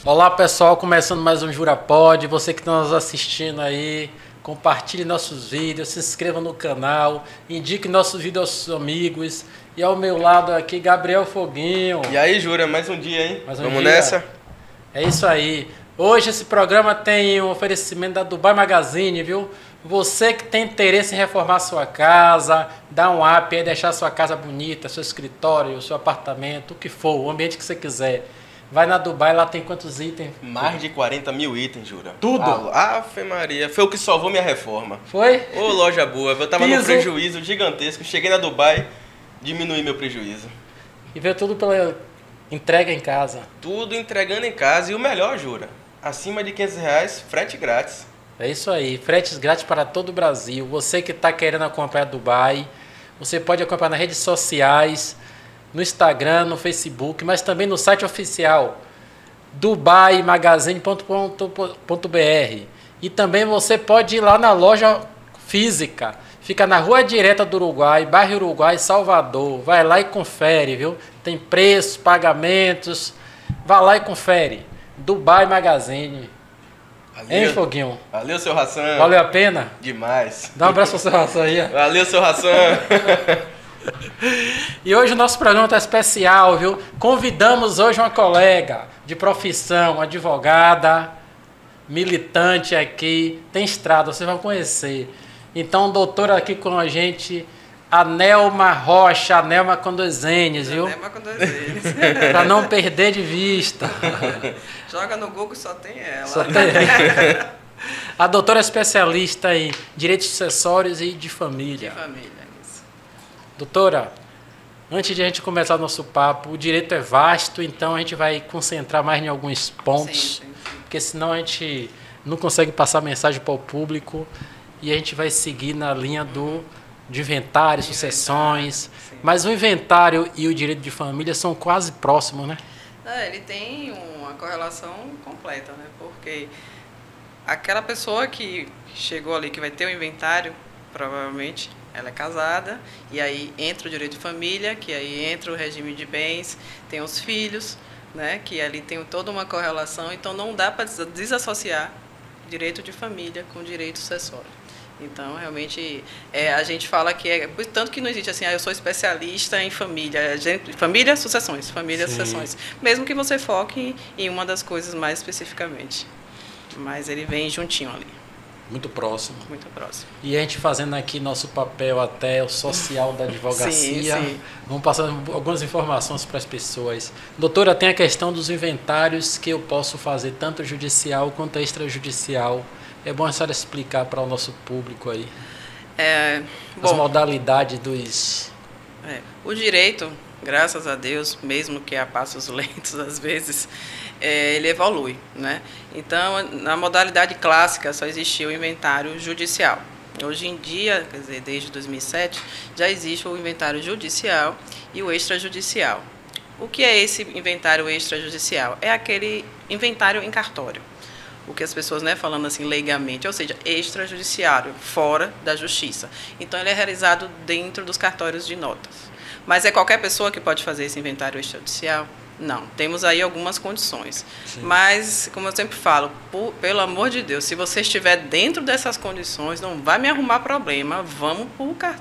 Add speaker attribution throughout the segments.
Speaker 1: Olá pessoal, começando mais um JuraPod. Você que está nos assistindo aí, compartilhe nossos vídeos, se inscreva no canal, indique nossos vídeos aos seus amigos. E ao meu lado aqui, Gabriel Foguinho.
Speaker 2: E aí, Jura, mais um dia, hein?
Speaker 1: Vamos nessa? É isso aí. Hoje esse programa tem um oferecimento da Dubai Magazine, viu? Você que tem interesse em reformar sua casa, dar um up aí, deixar sua casa bonita, seu escritório, seu apartamento, o que for, o ambiente que você quiser. Vai na Dubai, lá tem quantos itens?
Speaker 2: Mais de 40 mil itens, Jura.
Speaker 1: Tudo?
Speaker 2: Ave Maria. Foi o que salvou minha reforma.
Speaker 1: Foi?
Speaker 2: Ô, loja boa. Eu tava num prejuízo gigantesco. Cheguei na Dubai, diminui meu prejuízo.
Speaker 1: E veio tudo pela entrega em casa.
Speaker 2: Tudo entregando em casa. E o melhor, Jura, acima de R$500, frete grátis.
Speaker 1: É isso aí, fretes grátis para todo o Brasil. Você que está querendo acompanhar a Dubai, você pode acompanhar nas redes sociais, no Instagram, no Facebook, mas também no site oficial dubaimagazine.com.br. E também você pode ir lá na loja física. Fica na Rua Direta do Uruguai, bairro Uruguai, Salvador. Vai lá e confere, viu? Tem preços, pagamentos. Vai lá e confere. Dubai Magazine. Hein, Foguinho?
Speaker 2: Valeu, seu Hassan.
Speaker 1: Valeu a pena?
Speaker 2: Demais.
Speaker 1: Dá um abraço pro seu Hassan aí.
Speaker 2: Valeu, seu Hassan.
Speaker 1: E hoje o nosso programa está especial, viu? Convidamos hoje uma colega de profissão, advogada, militante aqui, tem estrada, vocês vão conhecer. Então, doutora aqui com a gente, a Nelma Rocha, a Nelma com dois N's, viu?
Speaker 3: Nelma com dois N's.
Speaker 1: Para não perder de vista.
Speaker 3: Joga no Google, só tem ela.
Speaker 1: Só tem ela. A doutora é especialista em direitos sucessórios e de família.
Speaker 3: De família, isso.
Speaker 1: Doutora, antes de a gente começar nosso papo, o direito é vasto, então a gente vai concentrar mais em alguns pontos,
Speaker 3: Sim.
Speaker 1: porque senão a gente não consegue passar mensagem para o público e a gente vai seguir na linha de inventário, sucessões.
Speaker 3: Sim.
Speaker 1: Mas o inventário e o direito de família são quase próximos, né?
Speaker 3: Ele tem uma correlação completa, né? Porque aquela pessoa que chegou ali, que vai ter o inventário, provavelmente ela é casada, e aí entra o direito de família, que aí entra o regime de bens, tem os filhos, né? Que ali tem toda uma correlação, então não dá para desassociar direito de família com direito sucessório. Então, realmente, a gente fala que tanto que não existe assim, eu sou especialista em família, família, sucessões, família, sucessões. Mesmo que você foque em uma das coisas mais especificamente. Mas ele vem juntinho ali.
Speaker 1: Muito próximo.
Speaker 3: Muito próximo.
Speaker 1: E a gente fazendo aqui nosso papel até o social da advocacia,
Speaker 3: sim.
Speaker 1: Vamos passando algumas informações para as pessoas. Doutora, tem a questão dos inventários que eu posso fazer tanto judicial quanto extrajudicial. É bom a senhora explicar para o nosso público aí as modalidades dos...
Speaker 3: O direito, graças a Deus, mesmo que a passos lentos às vezes, ele evolui, né? Então, na modalidade clássica só existia o inventário judicial. Hoje em dia, quer dizer, desde 2007, já existe o inventário judicial e o extrajudicial. O que é esse inventário extrajudicial? É aquele inventário em cartório. O que as pessoas, né, falando assim leigamente, ou seja, extrajudiciário, fora da justiça. Então, ele é realizado dentro dos cartórios de notas. Mas é qualquer pessoa que pode fazer esse inventário extrajudicial? Não. Temos aí algumas condições. Sim. Mas, como eu sempre falo, pelo amor de Deus, se você estiver dentro dessas condições, não vai me arrumar problema, vamos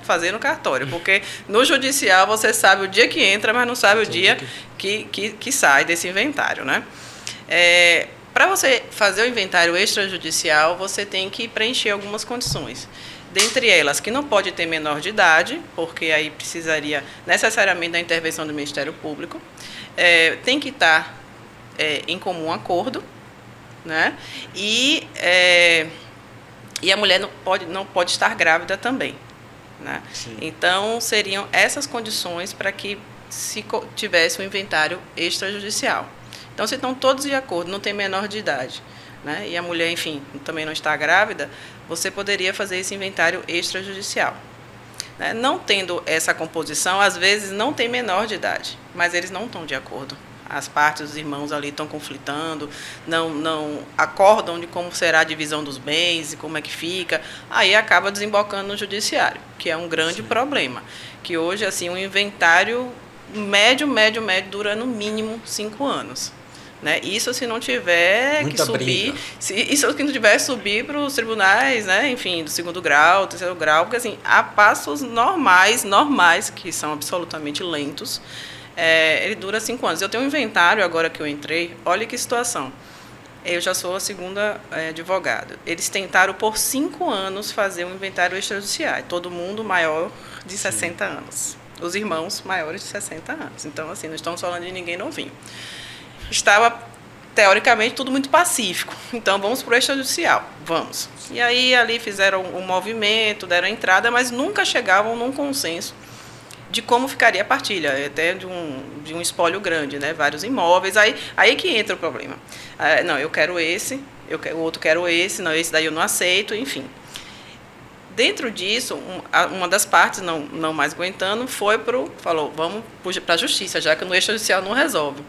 Speaker 3: fazer no cartório. Porque no judicial você sabe o dia que entra, mas não sabe o dia que sai desse inventário, né? Para você fazer o inventário extrajudicial, você tem que preencher algumas condições. Dentre elas, que não pode ter menor de idade, porque aí precisaria necessariamente da intervenção do Ministério Público. Tem que estar em comum acordo, né? E a mulher não pode estar grávida também, né? Então, seriam essas condições para que se tivesse um inventário extrajudicial. Então, se estão todos de acordo, não tem menor de idade, né? E a mulher, enfim, também não está grávida, você poderia fazer esse inventário extrajudicial. Né? Não tendo essa composição, às vezes não tem menor de idade, mas eles não estão de acordo. As partes, os irmãos ali estão conflitando, não acordam de como será a divisão dos bens e como é que fica. Aí acaba desembocando no judiciário, que é um grande problema. Que hoje, assim, um inventário médio dura no mínimo 5 anos. Né? Isso se não tiver
Speaker 1: muita
Speaker 3: que subir,
Speaker 1: briga.
Speaker 3: Isso se não tiver que subir para os tribunais, né? Enfim, do 2º grau, 3º grau, porque assim, há passos normais, que são absolutamente lentos, ele dura 5 anos. Eu tenho um inventário agora que eu entrei, olha que situação. Eu já sou a 2ª advogada. Eles tentaram por 5 anos fazer um inventário extrajudicial. Todo mundo maior de 60 anos. Os irmãos maiores de 60 anos. Então, assim, não estamos falando de ninguém novinho. Estava, teoricamente, tudo muito pacífico. Então, vamos para o extrajudicial. Vamos. E aí, ali fizeram um movimento, deram a entrada, mas nunca chegavam num consenso de como ficaria a partilha, até de um espólio grande, né? Vários imóveis, aí que entra o problema. Não, eu quero esse, o outro quero esse, não, esse daí eu não aceito, enfim. Dentro disso, uma das partes, não mais aguentando, falou, vamos para a justiça, já que no extrajudicial não resolve.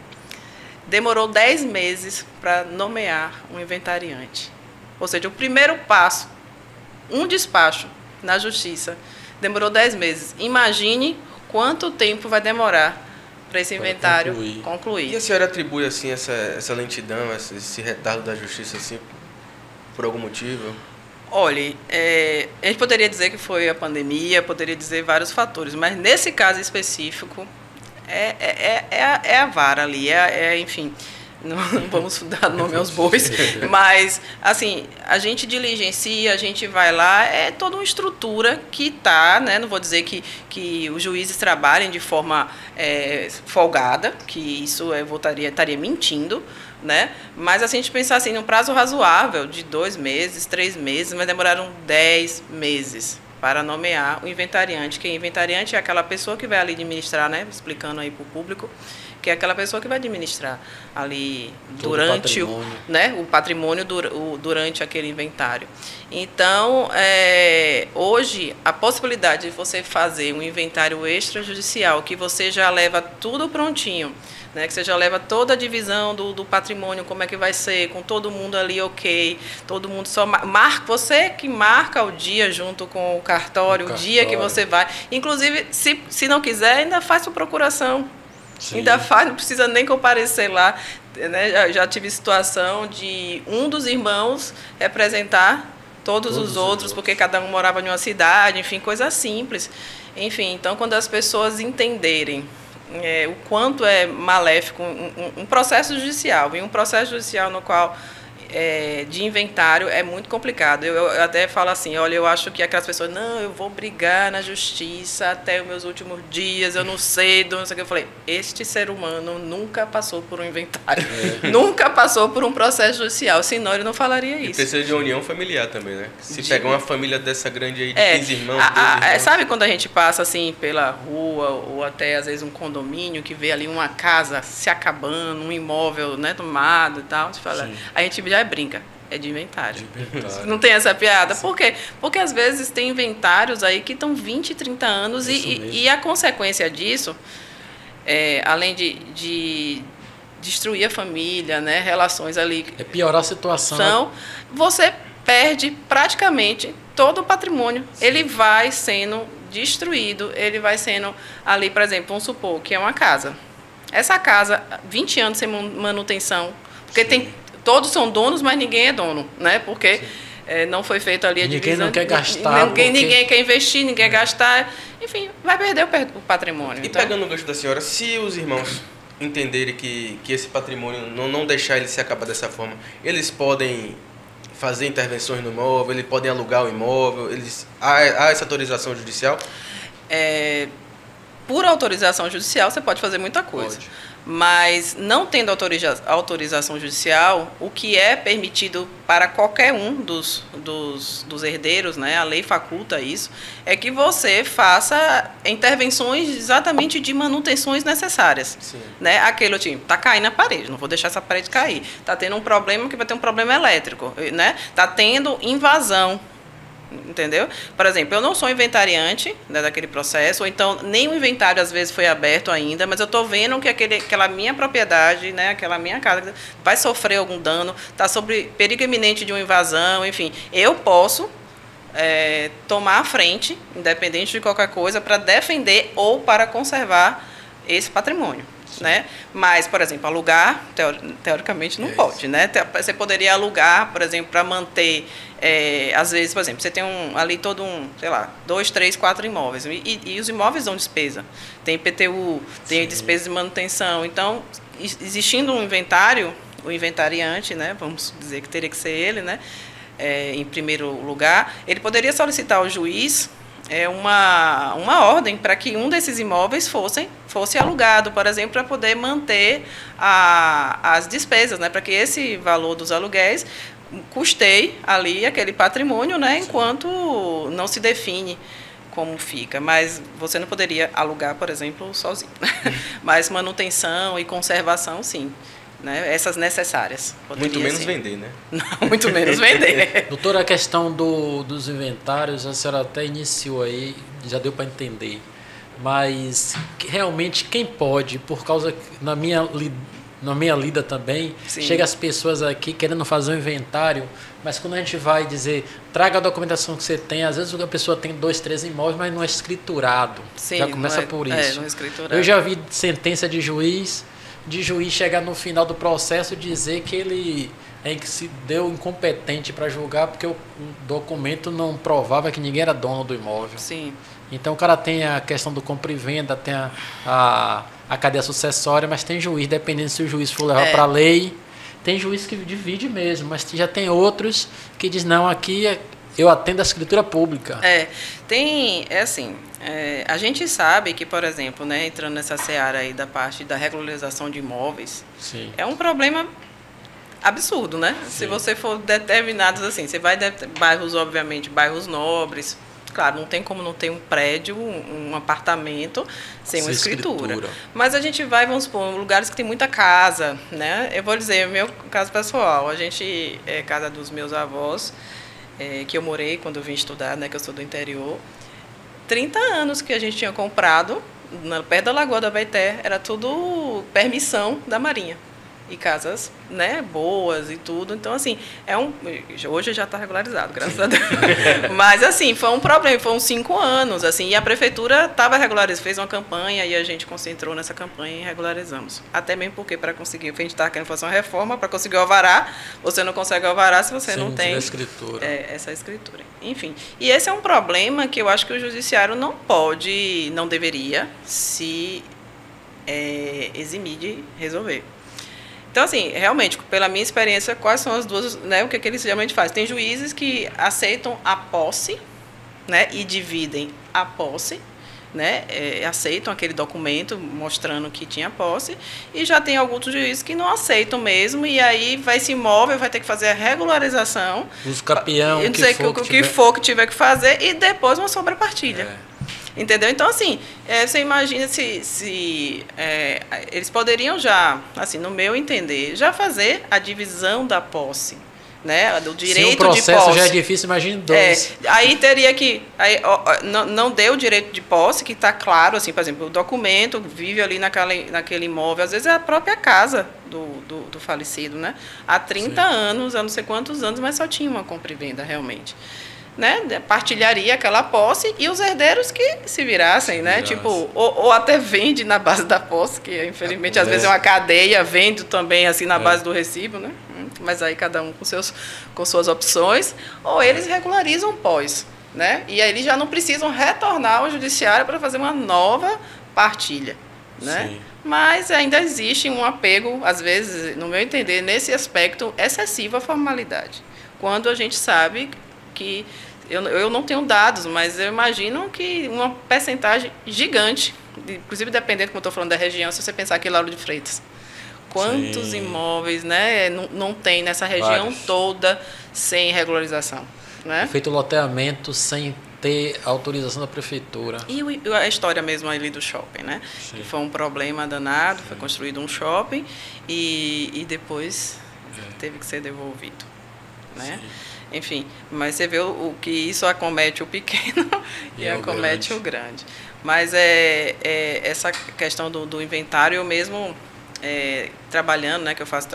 Speaker 3: Demorou 10 meses para nomear um inventariante. Ou seja, o primeiro passo, um despacho na justiça, demorou 10 meses. Imagine quanto tempo vai demorar para esse inventário concluir.
Speaker 2: E a senhora atribui assim, essa lentidão, esse retardo da justiça assim, por algum motivo?
Speaker 3: Olha, a gente poderia dizer que foi a pandemia, poderia dizer vários fatores, mas nesse caso específico, é a vara ali, enfim... Não vamos dar nome aos bois, mas, assim, a gente diligencia, a gente vai lá, é toda uma estrutura que está, né? Não vou dizer que os juízes trabalhem de forma folgada, que isso eu estaria mentindo, né? Mas, assim, a gente pensar assim, num prazo razoável de 2 meses, 3 meses, mas demoraram 10 meses para nomear o inventariante, que inventariante é aquela pessoa que vai ali administrar, né? Explicando aí para o público, que é aquela pessoa que vai administrar ali durante o patrimônio durante aquele inventário. Então, hoje, a possibilidade de você fazer um inventário extrajudicial, que você já leva tudo prontinho, né, que você já leva toda a divisão do patrimônio, como é que vai ser, com todo mundo ali ok, todo mundo só você que marca o dia junto com o cartório, o dia que você vai. Inclusive, se não quiser, ainda faz por procuração. Sim. Ainda faz, não precisa nem comparecer lá, né? Já tive situação de um dos irmãos representar todos os outros, porque cada um morava em uma cidade, enfim, coisa simples. Enfim, então, quando as pessoas entenderem o quanto é maléfico um processo judicial, e um processo judicial no qual de inventário é muito complicado. Eu até falo assim, olha, eu acho que aquelas pessoas, não, eu vou brigar na justiça até os meus últimos dias, eu não sei, não sei o que. Eu falei, este ser humano nunca passou por um inventário, nunca passou por um processo judicial, senão ele não falaria isso.
Speaker 2: E precisa de união familiar também, né? Se pegar uma família dessa grande aí, de 15 irmãos,
Speaker 3: sabe quando a gente passa assim pela rua, ou até às vezes um condomínio, que vê ali uma casa se acabando, um imóvel, né, tomado e tal, você fala, a gente já brinca, é de inventário. Não tem essa piada? Por quê? Porque às vezes tem inventários aí que estão 20, 30 anos e a consequência disso, além de destruir a família, né, relações ali...
Speaker 1: piorar a situação.
Speaker 3: Você perde praticamente todo o patrimônio. Sim. Ele vai sendo destruído, ele vai sendo ali, por exemplo, vamos supor que é uma casa. Essa casa, 20 anos sem manutenção, porque todos são donos, mas ninguém é dono, né? Porque não foi feita ali a divisão.
Speaker 1: Ninguém não quer gastar.
Speaker 3: Ninguém quer investir, ninguém quer gastar. Enfim, vai perder o patrimônio.
Speaker 2: E então, pegando o gancho da senhora, se os irmãos entenderem que esse patrimônio, não deixar ele se acabar dessa forma, eles podem fazer intervenções no imóvel, eles podem alugar o imóvel, há essa autorização judicial?
Speaker 3: Por autorização judicial, você pode fazer muita coisa. Pode. Mas, não tendo autorização judicial, o que é permitido para qualquer um dos herdeiros, né, a lei faculta isso, é que você faça intervenções exatamente de manutenções necessárias. Né? Aquele tipo, está caindo a parede, não vou deixar essa parede cair. Está tendo um problema que vai ter um problema elétrico. Né? Está tendo invasão. Entendeu? Por exemplo, eu não sou inventariante, né, daquele processo, ou então nem o inventário às vezes foi aberto ainda, mas eu estou vendo que aquela minha propriedade, né, aquela minha casa vai sofrer algum dano, está sob perigo iminente de uma invasão, enfim, eu posso tomar a frente, independente de qualquer coisa, para defender ou para conservar esse patrimônio. Né? Mas, por exemplo, alugar, teoricamente, não pode. Né? Você poderia alugar, por exemplo, para manter, às vezes, por exemplo, você tem ali todo sei lá, 2, 3, 4 imóveis, e os imóveis dão despesa. Tem IPTU, tem despesa de manutenção. Então, existindo um inventário, o inventariante, né, vamos dizer que teria que ser ele, né, em primeiro lugar, ele poderia solicitar ao juiz uma ordem para que um desses imóveis fosse alugado, por exemplo, para poder manter as despesas, né, para que esse valor dos aluguéis custeie ali aquele patrimônio, né, enquanto não se define como fica. Mas você não poderia alugar, por exemplo, sozinho. Mas manutenção e conservação, sim. Né? Essas necessárias.
Speaker 2: Muito menos vender, né?
Speaker 3: Não, muito menos vender.
Speaker 1: Doutora, a questão dos inventários, a senhora até iniciou aí, já deu para entender. Mas, realmente, quem pode, por causa, na minha lida também,
Speaker 3: Sim.
Speaker 1: chega as pessoas aqui querendo fazer um inventário, mas quando a gente vai dizer, traga a documentação que você tem, às vezes a pessoa tem 2, 3 imóveis, mas não é escriturado.
Speaker 3: Sim,
Speaker 1: já começa por isso.
Speaker 3: não é escriturado.
Speaker 1: Eu já vi sentença de juiz chegar no final do processo e dizer que ele que se deu incompetente para julgar porque o documento não provava que ninguém era dono do imóvel.
Speaker 3: Sim.
Speaker 1: Então o cara tem a questão do compra e venda, tem a cadeia sucessória, mas tem juiz, dependendo se o juiz for levar para a lei, tem juiz que divide mesmo, mas já tem outros que diz, não, aqui eu atendo a escritura pública.
Speaker 3: A gente sabe que, por exemplo, né, entrando nessa seara aí da parte da regularização de imóveis,
Speaker 1: Sim.
Speaker 3: é um problema absurdo, né?
Speaker 1: Sim.
Speaker 3: Se você for determinados assim, você vai bairros, obviamente, bairros nobres, claro, não tem como não ter um prédio, um apartamento sem uma escritura. Mas a gente vai, vamos supor, lugares que tem muita casa, né? Eu vou dizer, meu caso pessoal, casa dos meus avós, que eu morei quando eu vim estudar, né, que eu sou do interior, 30 anos que a gente tinha comprado, perto da Lagoa da Baeté, era tudo permissão da Marinha. E casas, né, boas e tudo. Então, assim, hoje já está regularizado, graças a Deus. Mas, assim, foi um problema, foi uns 5 anos, assim, e a prefeitura estava regularizando, fez uma campanha e a gente concentrou nessa campanha e regularizamos. Até mesmo porque, para conseguir, a gente estava querendo fazer uma reforma, para conseguir o alvará, você não consegue o alvará se você não tem essa escritura. Enfim, e esse é um problema que eu acho que o judiciário não deveria se eximir de resolver. Então, assim, realmente, pela minha experiência, quais são as duas, né, o que eles geralmente fazem? Tem juízes que aceitam a posse, né, e dividem a posse, né, aceitam aquele documento mostrando que tinha posse, e já tem alguns juízes que não aceitam mesmo, e aí esse imóvel vai ter que fazer a regularização,
Speaker 1: os campeão,
Speaker 3: o que for que tiver que fazer, e depois uma sobrepartilha. Entendeu? Então, assim, você imagina se eles poderiam já, assim, no meu entender, já fazer a divisão da posse, né? Do direito de posse. Se o processo
Speaker 1: já é difícil, imagine 2.
Speaker 3: Aí teria que... não deu o direito de posse, que está claro, assim, por exemplo, o documento vive ali naquele imóvel, às vezes é a própria casa do falecido, né? Há 30 anos, há não sei quantos anos, mas só tinha uma compra e venda, realmente. Né, partilharia aquela posse e os herdeiros que se virassem, né? Tipo, ou até vende na base da posse, que infelizmente às vezes é uma cadeia, vende também assim na base do recibo, né? Mas aí cada um com suas opções, ou eles regularizam pós, né? E aí eles já não precisam retornar ao judiciário para fazer uma nova partilha, né? Sim. Mas ainda existe um apego, às vezes, no meu entender, nesse aspecto excessivo à formalidade. Quando a gente sabe que eu não tenho dados, mas eu imagino que uma percentagem gigante, inclusive dependendo, como eu estou falando da região, se você pensar aqui em Lauro de Freitas, quantos imóveis, né, não tem nessa região toda sem regularização, né?
Speaker 1: Feito loteamento sem ter autorização da prefeitura.
Speaker 3: E a história mesmo ali do shopping, né? Que foi um problema danado, foi construído um shopping e depois teve que ser devolvido, né? Sim. Enfim, mas você vê o que isso acomete o pequeno e acomete o grande. Mas essa questão do inventário, eu mesmo trabalhando, né, que eu faço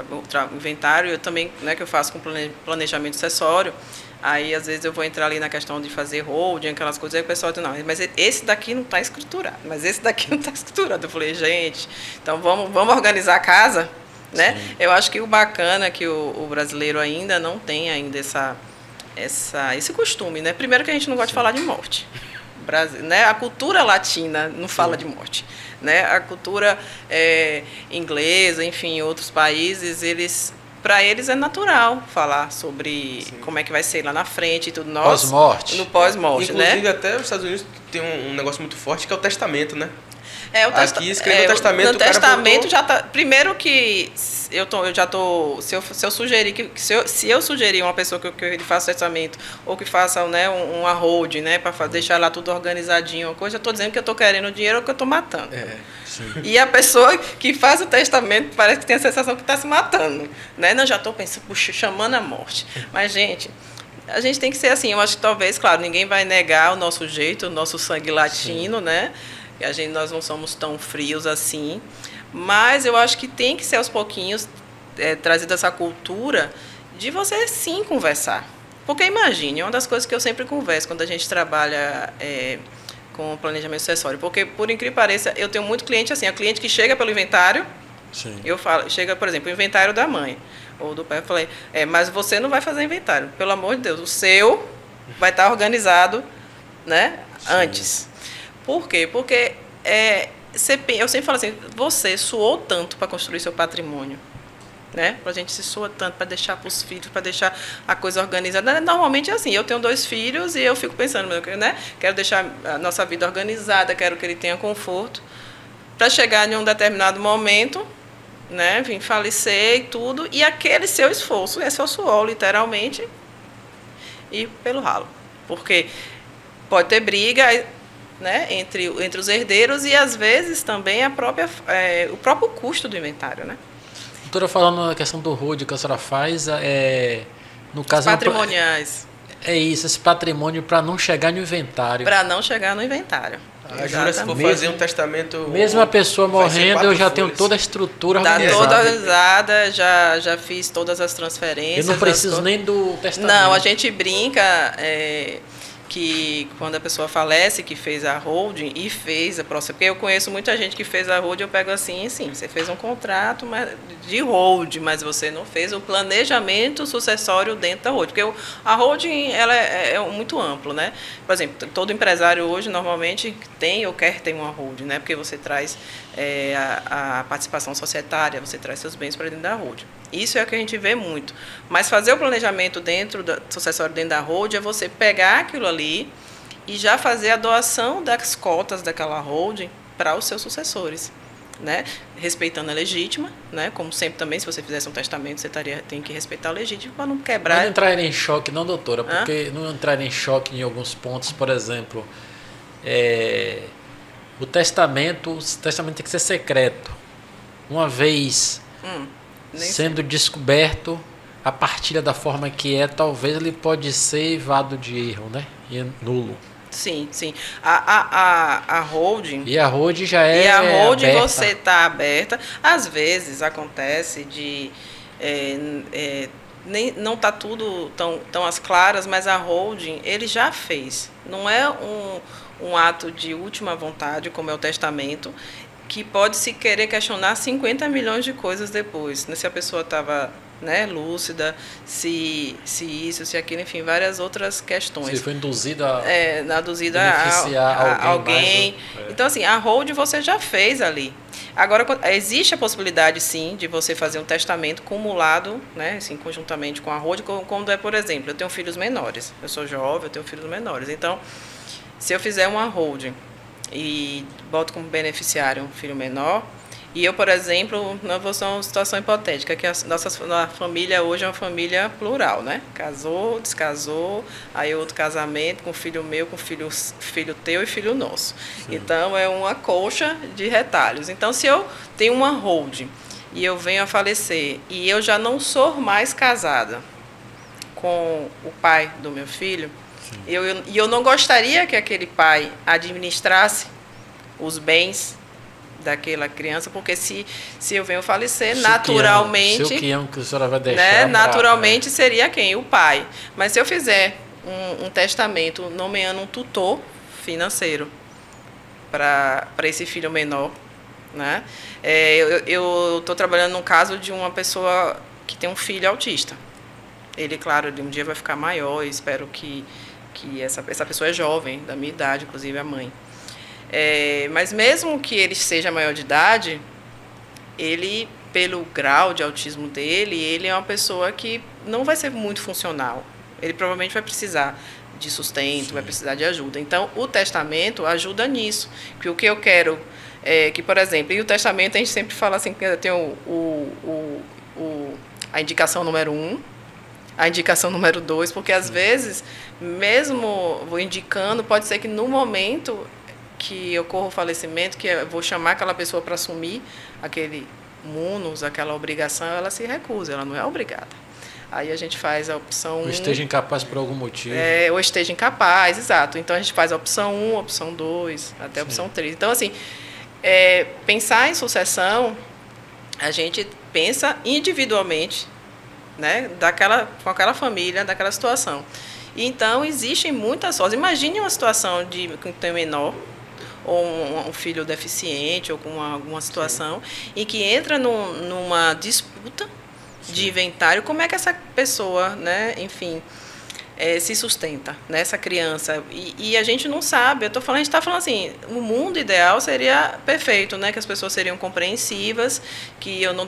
Speaker 3: inventário, eu também, né, que eu faço com planejamento sucessório. Aí, às vezes, eu vou entrar ali na questão de fazer holding, aquelas coisas, aí o pessoal diz, não, mas esse daqui não está escriturado, mas esse daqui não está escriturado. Eu falei, gente, então vamos organizar a casa, né? Sim. Eu acho que o bacana é que o brasileiro ainda não tem ainda esse costume, né? Primeiro que a gente não gosta de falar de morte. Né? A cultura latina não fala de morte. Né? A cultura inglesa, enfim, outros países, para eles é natural falar sobre como é que vai ser lá na frente e tudo.
Speaker 1: Pós-morte.
Speaker 3: No pós-morte,
Speaker 2: inclusive,
Speaker 3: né?
Speaker 2: até os Estados Unidos tem um negócio muito forte que é o testamento, né?
Speaker 3: Aqui
Speaker 2: escreveu o testamento.
Speaker 3: No testamento já tá. Primeiro que eu já tô. Se eu sugerir se eu sugerir uma pessoa que ele faça testamento ou que faça, né, uma holding, né, para deixar lá tudo organizadinho, uma coisa, eu estou dizendo que eu estou querendo dinheiro ou que eu estou matando. E a pessoa que faz o testamento parece que tem a sensação que está se matando, né? Não, já estou pensando, puxa, chamando a morte. Mas, gente, a gente tem que ser assim. Eu acho que talvez, claro, ninguém vai negar o nosso jeito, o nosso sangue latino, né? Nós não somos tão frios assim, mas eu acho que tem que ser aos pouquinhos trazida essa cultura de você sim conversar. Porque imagine, uma das coisas que eu sempre converso quando a gente trabalha com planejamento sucessório, porque por incrível que pareça, eu tenho muito cliente assim, a cliente que chega pelo inventário, sim. Chega, por exemplo, o inventário da mãe ou do pai, eu falei, mas você não vai fazer inventário, pelo amor de Deus, o seu vai estar organizado, né, antes. Por quê? Porque eu sempre falo assim, você suou tanto para construir seu patrimônio, né? A gente se sua tanto para deixar para os filhos, para deixar a coisa organizada. Normalmente é assim, eu tenho 2 filhos e eu fico pensando, né? Quero deixar a nossa vida organizada, quero que ele tenha conforto, para chegar em um determinado momento, né? Vim falecer e tudo, e aquele seu esforço, esse é o suor, literalmente, e pelo ralo. Porque pode ter briga, né, entre os herdeiros e, às vezes, também o próprio custo do inventário, né?
Speaker 1: Doutora, falando na questão do holding que a senhora faz, no caso...
Speaker 3: Patrimoniais.
Speaker 1: Isso, esse patrimônio para não chegar no inventário.
Speaker 3: Para não chegar no inventário.
Speaker 2: Jura, se for fazer um testamento...
Speaker 1: Mesmo a pessoa morrendo, eu já tenho toda a estrutura organizada.
Speaker 3: Está toda organizada, já fiz todas as transferências.
Speaker 1: Eu não preciso nem do testamento.
Speaker 3: Não, a gente brinca... que quando a pessoa falece, que fez a holding e fez a próxima, porque eu conheço muita gente que fez a holding, eu pego assim, sim, você fez um contrato de holding, mas você não fez o planejamento sucessório dentro da holding, porque a holding ela é muito amplo, né? Por exemplo, todo empresário hoje normalmente tem ou quer ter uma holding, né? Porque você traz a participação societária, você traz seus bens para dentro da holding. Isso é o que a gente vê muito. Mas fazer o planejamento sucessório dentro da holding é você pegar aquilo ali e já fazer a doação das cotas daquela holding para os seus sucessores, né? Respeitando a legítima, né? Como sempre também, se você fizesse um testamento, você tem que respeitar a legítima para não quebrar.
Speaker 1: Não entrar em choque, não, doutora, porque não entrar em choque em alguns pontos, por exemplo, o testamento tem que ser secreto. Uma vez... sendo descoberto a partilha da forma que talvez ele pode ser evado de erro, né? E nulo.
Speaker 3: Sim. A holding...
Speaker 1: E a holding já é
Speaker 3: E a holding
Speaker 1: aberta.
Speaker 3: Você está aberta. Às vezes acontece de... não está tudo tão às claras, mas a holding ele já fez. Não é um ato de última vontade, como é o testamento, que pode se querer questionar 50 milhões de coisas depois, né? Se a pessoa estava, né, lúcida, se isso, se aquilo, enfim, várias outras questões.
Speaker 1: Se foi induzida
Speaker 3: a alguém. Então, assim, a holding você já fez ali. Agora, existe a possibilidade, sim, de você fazer um testamento cumulado, né, assim, conjuntamente com a holding, como por exemplo, eu tenho filhos menores, eu sou jovem, eu tenho filhos menores. Então, se eu fizer uma holding e boto como beneficiário um filho menor, e eu, por exemplo, não vou ser uma situação hipotética, que a nossa família hoje é uma família plural, né? Casou, descasou, aí outro casamento com filho meu, com filho teu e filho nosso. Sim. Então, é uma colcha de retalhos. Então, se eu tenho uma holding e eu venho a falecer e eu já não sou mais casada com o pai do meu filho, eu não gostaria que aquele pai administrasse os bens daquela criança, porque se eu venho falecer, naturalmente...
Speaker 1: Se o que a senhora vai deixar...
Speaker 3: Né, naturalmente seria quem? O pai. Mas se eu fizer um testamento nomeando um tutor financeiro para esse filho menor, né? Eu estou trabalhando num caso de uma pessoa que tem um filho autista. Ele, claro, um dia vai ficar maior, eu espero que essa pessoa é jovem, da minha idade, inclusive a mãe. Mas mesmo que ele seja maior de idade, ele, pelo grau de autismo dele, ele é uma pessoa que não vai ser muito funcional. Ele provavelmente vai precisar de sustento, Sim. vai precisar de ajuda. Então, o testamento ajuda nisso. Que o que eu quero é que, por exemplo, e o testamento a gente sempre fala assim, que tem a indicação número 1, a indicação número 2, porque às vezes, mesmo vou indicando, pode ser que no momento que ocorra o falecimento, que eu vou chamar aquela pessoa para assumir aquele munus, aquela obrigação, ela se recusa, ela não é obrigada. Aí a gente faz a opção 1.
Speaker 1: Ou esteja incapaz por algum motivo.
Speaker 3: Ou esteja incapaz, exato. Então a gente faz a opção 1, a opção 2, até a opção 3. Então, assim, pensar em sucessão, a gente pensa individualmente, né, com aquela família, daquela situação. E, então, existem muitas sortes. Imagine uma situação de que tem um menor, ou um filho deficiente, ou com alguma situação, Sim. em que entra numa disputa Sim. de inventário, como é que essa pessoa, né, enfim, se sustenta, né, essa criança. E a gente não sabe, a gente está falando assim, o mundo ideal seria perfeito, né, que as pessoas seriam compreensivas, que eu não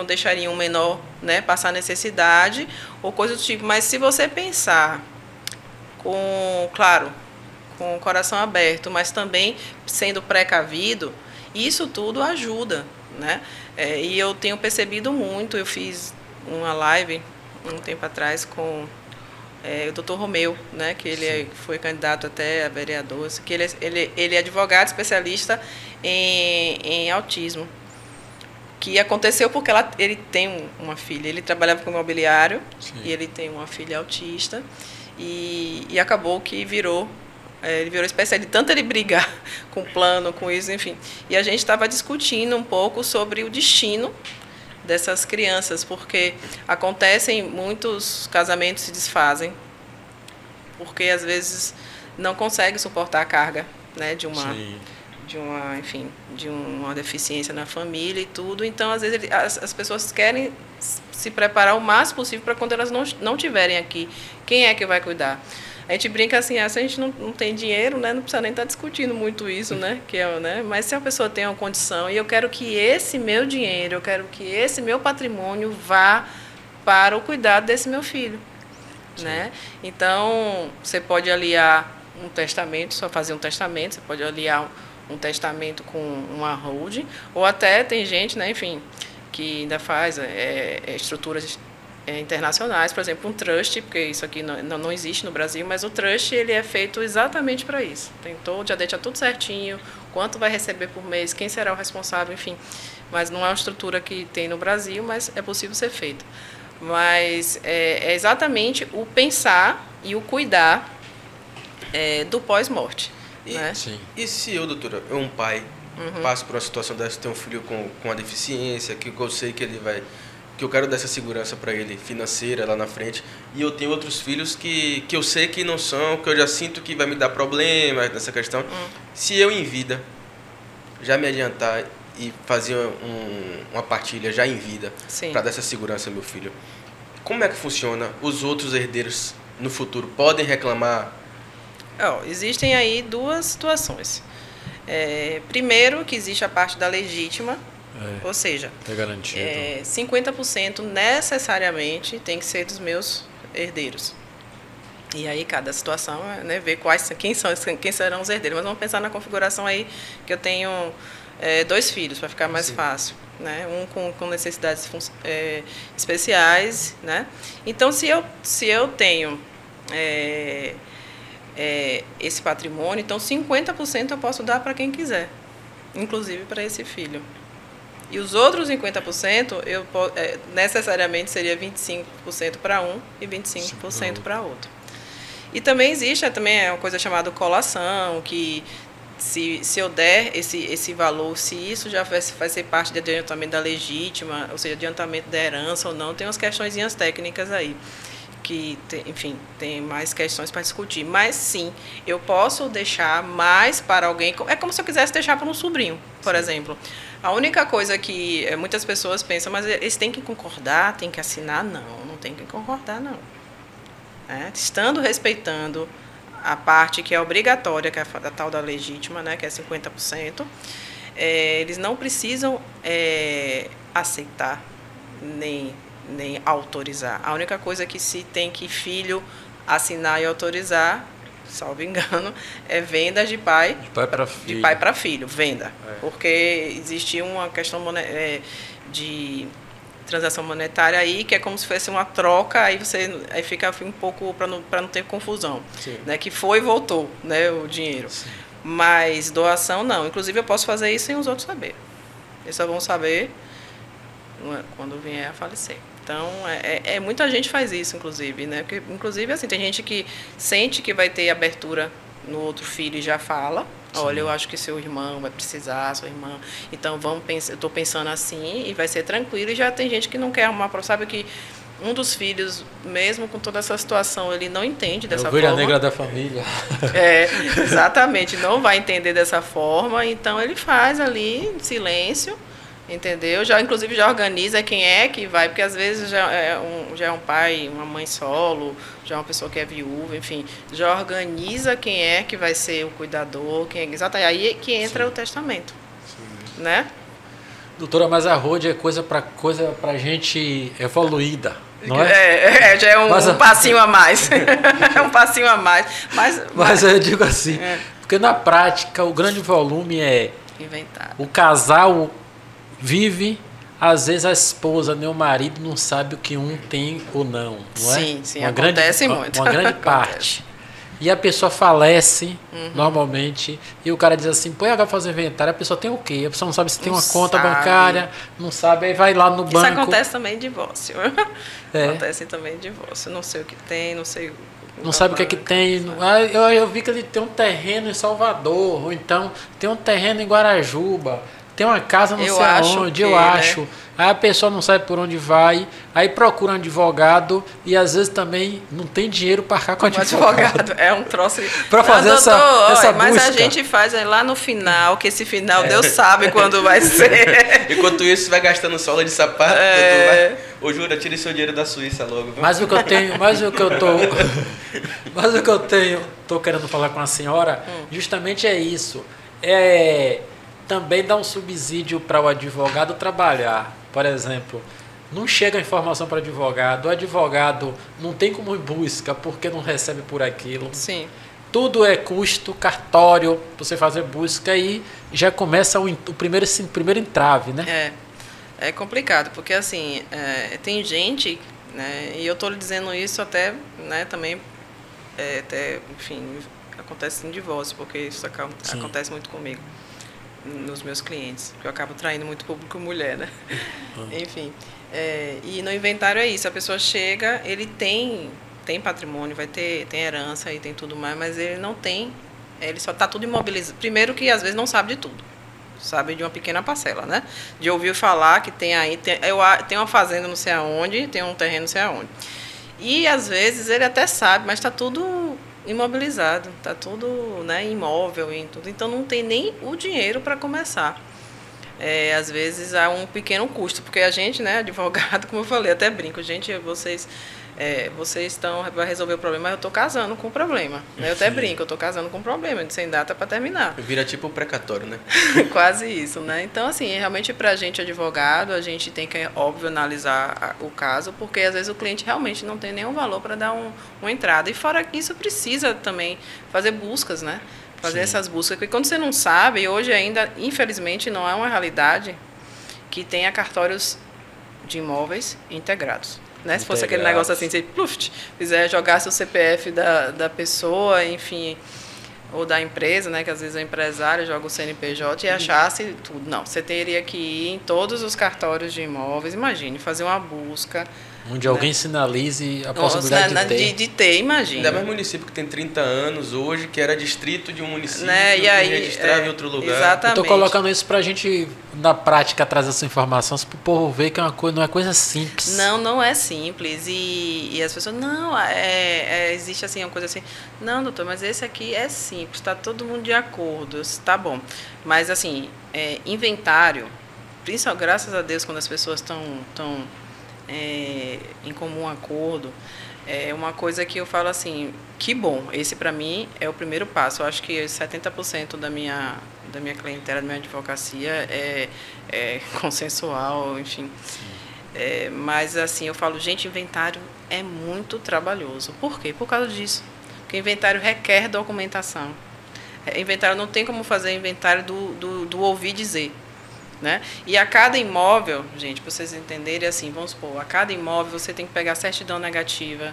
Speaker 3: deixaria um menor, né, passar necessidade, ou coisa do tipo. Mas se você pensar claro, com o coração aberto, mas também sendo precavido, isso tudo ajuda, né? E eu tenho percebido muito, eu fiz uma live um tempo atrás com o Dr. Romeu, né? Que ele foi candidato até a vereador, que ele é advogado especialista em autismo, que aconteceu porque ele tem uma filha, ele trabalhava com imobiliário, Sim. e ele tem uma filha autista, e acabou que ele virou especialista, de tanto ele brigar com o plano, com isso, enfim. E a gente estava discutindo um pouco sobre o destino dessas crianças, porque acontecem, muitos casamentos se desfazem, porque às vezes não consegue suportar a carga, né, de uma deficiência na família e tudo. Então, às vezes, as pessoas querem se preparar o máximo possível para quando elas não tiverem aqui. Quem é que vai cuidar? A gente brinca assim, se a gente não tem dinheiro, né, não precisa nem estar discutindo muito isso, né, mas se a pessoa tem uma condição, e eu quero que esse meu dinheiro, eu quero que esse meu patrimônio vá para o cuidado desse meu filho, né? Então, você pode aliar um testamento, só fazer um testamento, você pode aliar um testamento com uma holding, ou até tem gente, né, enfim, que ainda faz estruturas internacionais, por exemplo, um trust, porque isso aqui não existe no Brasil, mas o trust ele é feito exatamente para isso. Já deixa tudo certinho, quanto vai receber por mês, quem será o responsável, enfim. Mas não é uma estrutura que tem no Brasil, mas é possível ser feito. Mas é exatamente o pensar e o cuidar do pós-morte. Né?
Speaker 2: E se eu, doutora, um pai, passo por uma situação dessa, tem um filho com uma deficiência, que eu sei que ele vai... que eu quero dar essa segurança para ele, financeira, lá na frente, e eu tenho outros filhos que eu sei que não são, que eu já sinto que vai me dar problema nessa questão. Se eu, em vida, já me adiantar e fazer uma partilha já em vida, para dar essa segurança ao meu filho, como é que funciona? Os outros herdeiros, no futuro, podem reclamar?
Speaker 3: Existem aí duas situações. Primeiro, que existe a parte da legítima, ou seja, 50% necessariamente tem que ser dos meus herdeiros. E aí cada situação, né, ver quem serão os herdeiros. Mas vamos pensar na configuração aí que eu tenho 2 filhos, para ficar mais fácil, né? Um com necessidades especiais, né? Então, se eu tenho esse patrimônio, então 50% eu posso dar para quem quiser, inclusive para esse filho. E os outros 50%, necessariamente seria 25% para um e 25% para outro. E também existe uma coisa chamada colação, que se eu der esse valor, se isso já vai ser parte de adiantamento da legítima, ou seja, adiantamento da herança ou não, tem umas questõezinhas técnicas aí, que, enfim, tem mais questões para discutir. Mas, sim, eu posso deixar mais para alguém, é como se eu quisesse deixar para um sobrinho, por exemplo. A única coisa que muitas pessoas pensam, mas eles têm que concordar, têm que assinar? Não tem que concordar, não. Estando respeitando a parte que é obrigatória, que é a tal da legítima, né, que é 50%, eles não precisam aceitar nem autorizar. A única coisa que se tem que filho assinar e autorizar, salvo engano, é venda de pai para filho, venda. Porque existe uma questão de transação monetária aí, que é como se fosse uma troca, aí fica um pouco para não ter confusão, né, que foi e voltou, né, o dinheiro. Sim. Mas doação não. Inclusive eu posso fazer isso sem os outros saber. Eles só vão saber quando vier a falecer. Então, muita gente faz isso, inclusive, né? Porque, inclusive, assim, tem gente que sente que vai ter abertura no outro filho e já fala, olha, eu acho que seu irmão vai precisar, sua irmã, então eu estou pensando assim, e vai ser tranquilo, e já tem gente que não quer arrumar, sabe que um dos filhos, mesmo com toda essa situação, ele não entende dessa forma.
Speaker 1: A ovelha negra da família.
Speaker 3: Exatamente, não vai entender dessa forma, então ele faz ali, em silêncio, entendeu? Inclusive já organiza quem é que vai, porque às vezes já é um pai, uma mãe solo, já é uma pessoa que é viúva, enfim, já organiza quem é que vai ser o cuidador, exatamente, aí que entra o testamento, né?
Speaker 1: Doutora, mas a road é coisa pra gente evoluída, não é?
Speaker 3: Já é um passinho a mais. É um passinho a mais.
Speaker 1: Mas eu digo assim, porque na prática o grande volume é
Speaker 3: inventado.
Speaker 1: O casal vive, às vezes a esposa nem o marido não sabe o que um tem ou não é?
Speaker 3: Sim, acontece muito.
Speaker 1: Uma grande parte. E a pessoa falece, normalmente, e o cara diz assim, põe agora fazer inventário, a pessoa tem o quê? A pessoa não sabe se tem uma conta bancária, não sabe, aí vai lá no banco. Isso
Speaker 3: acontece também em divórcio. Acontece também em divórcio. Não sei o que tem, não sei...
Speaker 1: Não sabe o que é que tem. Eu vi que ele tem um terreno em Salvador, ou então tem um terreno em Guarajuba, tem uma casa não sei aonde, eu acho. Né? Aí a pessoa não sabe por onde vai, aí procura um advogado e às vezes também não tem dinheiro para arcar com o advogado.
Speaker 3: É um troço...
Speaker 1: Para fazer essa busca.
Speaker 3: Mas a gente faz lá no final, que esse final Deus sabe quando vai ser.
Speaker 2: Enquanto isso, vai gastando sola de sapato. Ô, Jura, tire seu dinheiro da Suíça logo. Viu?
Speaker 1: Mas o que eu tô querendo falar com a senhora, justamente é isso. Também dá um subsídio para o advogado trabalhar. Por exemplo, não chega a informação para o advogado não tem como ir busca porque não recebe por aquilo.
Speaker 3: Sim.
Speaker 1: Tudo é custo, cartório, para você fazer busca e já começa o primeiro entrave, né?
Speaker 3: É complicado, porque assim, tem gente, né, e eu estou lhe dizendo isso até, né, também, enfim, acontece em divórcio, porque isso acontece muito comigo, nos meus clientes, porque eu acabo traindo muito público mulher, né? Enfim, e no inventário é isso, a pessoa chega, ele tem patrimônio, tem herança e tem tudo mais, mas ele não tem, ele só está tudo imobilizado. Primeiro que às vezes não sabe de tudo, sabe de uma pequena parcela, né? De ouvir falar que tem uma fazenda não sei aonde, tem um terreno não sei aonde. E às vezes ele até sabe, mas está tudo imobilizado, está tudo, né, imóvel e tudo, então não tem nem o dinheiro para começar. Às vezes há um pequeno custo, porque a gente, né, advogado, como eu falei, até brinco, gente, vocês estão para resolver o problema, mas eu estou casando com o problema, né? Eu até brinco, eu estou casando com o problema, sem data para terminar.
Speaker 2: Vira tipo um precatório, né?
Speaker 3: Quase isso, né? Então, assim, realmente para a gente advogado, a gente tem que, óbvio, analisar o caso, porque às vezes o cliente realmente não tem nenhum valor para dar uma entrada. E fora que isso precisa também fazer buscas, né? Fazer essas buscas, porque quando você não sabe, hoje ainda, infelizmente, não é uma realidade que tenha cartórios de imóveis integrados. Né? Se fosse aquele negócio assim, você quiser jogar seu CPF da pessoa, enfim, ou da empresa, né, que às vezes o empresário joga o CNPJ e achasse tudo. Não, você teria que ir em todos os cartórios de imóveis, imagine, fazer uma busca.
Speaker 1: Onde alguém sinalize a possibilidade
Speaker 3: de ter, imagina.
Speaker 2: Ainda mais município que tem 30 anos hoje, que era distrito de um município,
Speaker 3: né? E aí,
Speaker 2: registrava em outro lugar.
Speaker 3: Exatamente.
Speaker 1: Eu estou colocando isso para a gente, na prática, trazer essa informação, para o povo ver que não é coisa simples.
Speaker 3: Não é simples. E as pessoas, não, existe assim uma coisa assim. Não, doutor, mas esse aqui é simples, está todo mundo de acordo, tá bom. Mas, assim, inventário, principalmente, graças a Deus, quando as pessoas estão em comum acordo, é uma coisa que eu falo assim, que bom, esse para mim é o primeiro passo. Eu acho que 70% da minha clientela, da minha advocacia é consensual, enfim. Mas assim, eu falo, gente, inventário é muito trabalhoso. Por quê? Por causa disso. Porque inventário requer documentação. Inventário não tem como fazer inventário do ouvir dizer. Né? E a cada imóvel, gente, para vocês entenderem, assim, vamos supor, a cada imóvel você tem que pegar certidão negativa,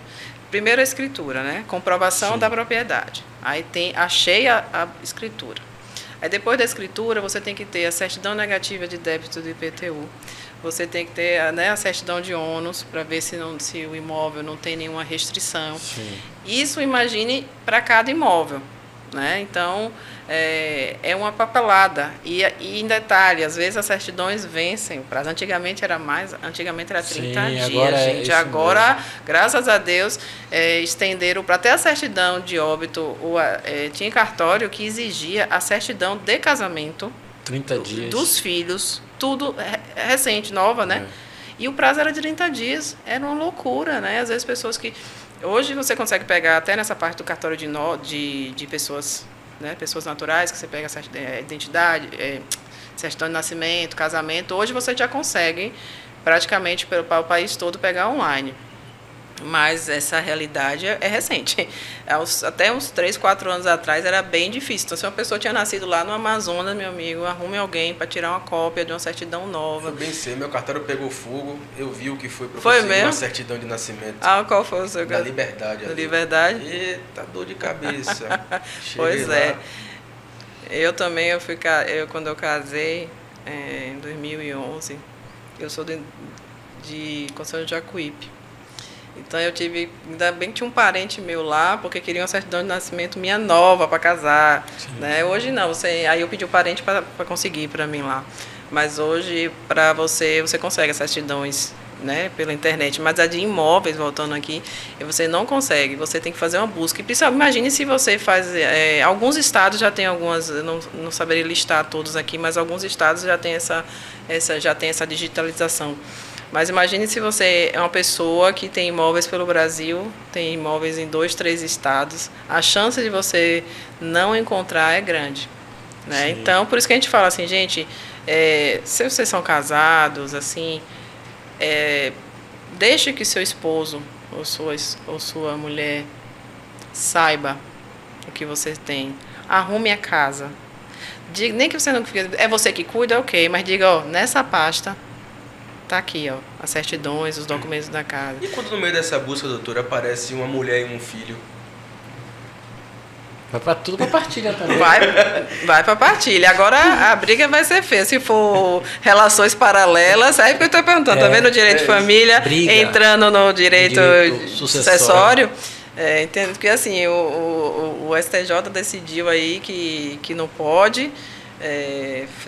Speaker 3: primeiro a escritura, né? Comprovação da propriedade, aí achei a escritura, aí depois da escritura você tem que ter a certidão negativa de débito do IPTU, você tem que ter, né, a certidão de ônus para ver se o imóvel não tem nenhuma restrição.
Speaker 1: Sim.
Speaker 3: Isso imagine para cada imóvel. Né? Então, é uma papelada. E em detalhe, às vezes as certidões vencem o prazo. Antigamente era 30
Speaker 1: Sim,
Speaker 3: dias, gente. Agora, graças a Deus, estenderam para até a certidão de óbito. Tinha cartório que exigia a certidão de casamento
Speaker 1: 30 dias.
Speaker 3: Dos filhos, tudo recente, nova, né? E o prazo era de 30 dias. Era uma loucura, né? Às vezes pessoas que... Hoje você consegue pegar até nessa parte do cartório de pessoas, né, pessoas naturais, que você pega a identidade, certidão de nascimento, casamento. Hoje você já consegue praticamente para o país todo pegar online. Mas essa realidade é recente. Até uns 3, 4 anos atrás era bem difícil. Então, se uma pessoa tinha nascido lá no Amazonas, meu amigo, arrume alguém para tirar uma cópia de uma certidão nova.
Speaker 2: Eu bem sei, meu cartório pegou fogo, eu vi o que foi para
Speaker 3: conseguir
Speaker 2: conseguir uma certidão de nascimento.
Speaker 3: Qual foi o seu
Speaker 2: Da Liberdade.
Speaker 3: Da Liberdade?
Speaker 2: Eita, dor de cabeça.
Speaker 3: Pois é. Eu também, quando eu casei, em 2011, eu sou de Conselho de Jacuípe. Então eu ainda bem que tinha um parente meu lá, porque queria uma certidão de nascimento minha nova para casar, né? Hoje não, aí eu pedi o parente para conseguir para mim lá. Mas hoje para você consegue as certidões, né, pela internet, mas a de imóveis, voltando aqui, você não consegue, você tem que fazer uma busca. E principalmente, imagine se você faz, alguns estados já tem algumas, eu não saberia listar todos aqui, mas alguns estados já tem essa digitalização. Mas imagine se você é uma pessoa que tem imóveis pelo Brasil, tem imóveis em 2, 3 estados, a chance de você não encontrar é grande. Né? Então, por isso que a gente fala assim, gente, se vocês são casados, assim, deixe que seu esposo ou sua mulher saiba o que você tem. Arrume a casa. Diga, nem que você não... É você que cuida, ok, mas diga, ó, nessa pasta... Está aqui, ó, as certidões, os documentos da casa.
Speaker 2: E quando no meio dessa busca, doutora, aparece uma mulher e um filho?
Speaker 1: Vai para tudo para partilha também.
Speaker 3: Vai para partilha. Agora a briga vai ser feia. Se for relações paralelas, aí que eu estou perguntando, tá vendo o direito de família briga, entrando no direito sucessório? Entendo que assim, o STJ decidiu aí que não pode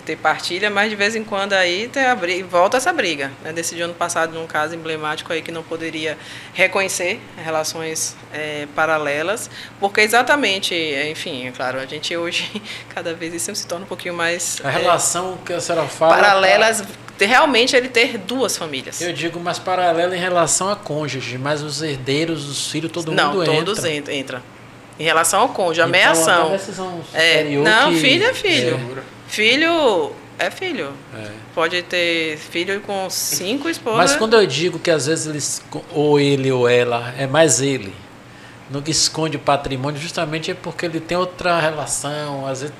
Speaker 3: ter partilha, mas de vez em quando aí volta essa briga. Né? Decidiu ano passado num caso emblemático aí que não poderia reconhecer relações paralelas, porque exatamente, enfim, é claro, a gente hoje, cada vez isso se torna um pouquinho mais...
Speaker 1: A relação que a senhora fala...
Speaker 3: Paralelas, realmente ele ter 2 famílias.
Speaker 1: Eu digo mais paralela em relação a cônjuge, mas os herdeiros, os filhos, todo mundo entra.
Speaker 3: Não, todos entram. Em relação ao cônjuge, então, ameação. Não, filho é filho. Filho é filho. Pode ter filho com 5 esposas.
Speaker 1: Mas quando eu digo que às vezes eles, ou ele ou ela, é mais ele, no que esconde o patrimônio, justamente é porque ele tem outra relação, às vezes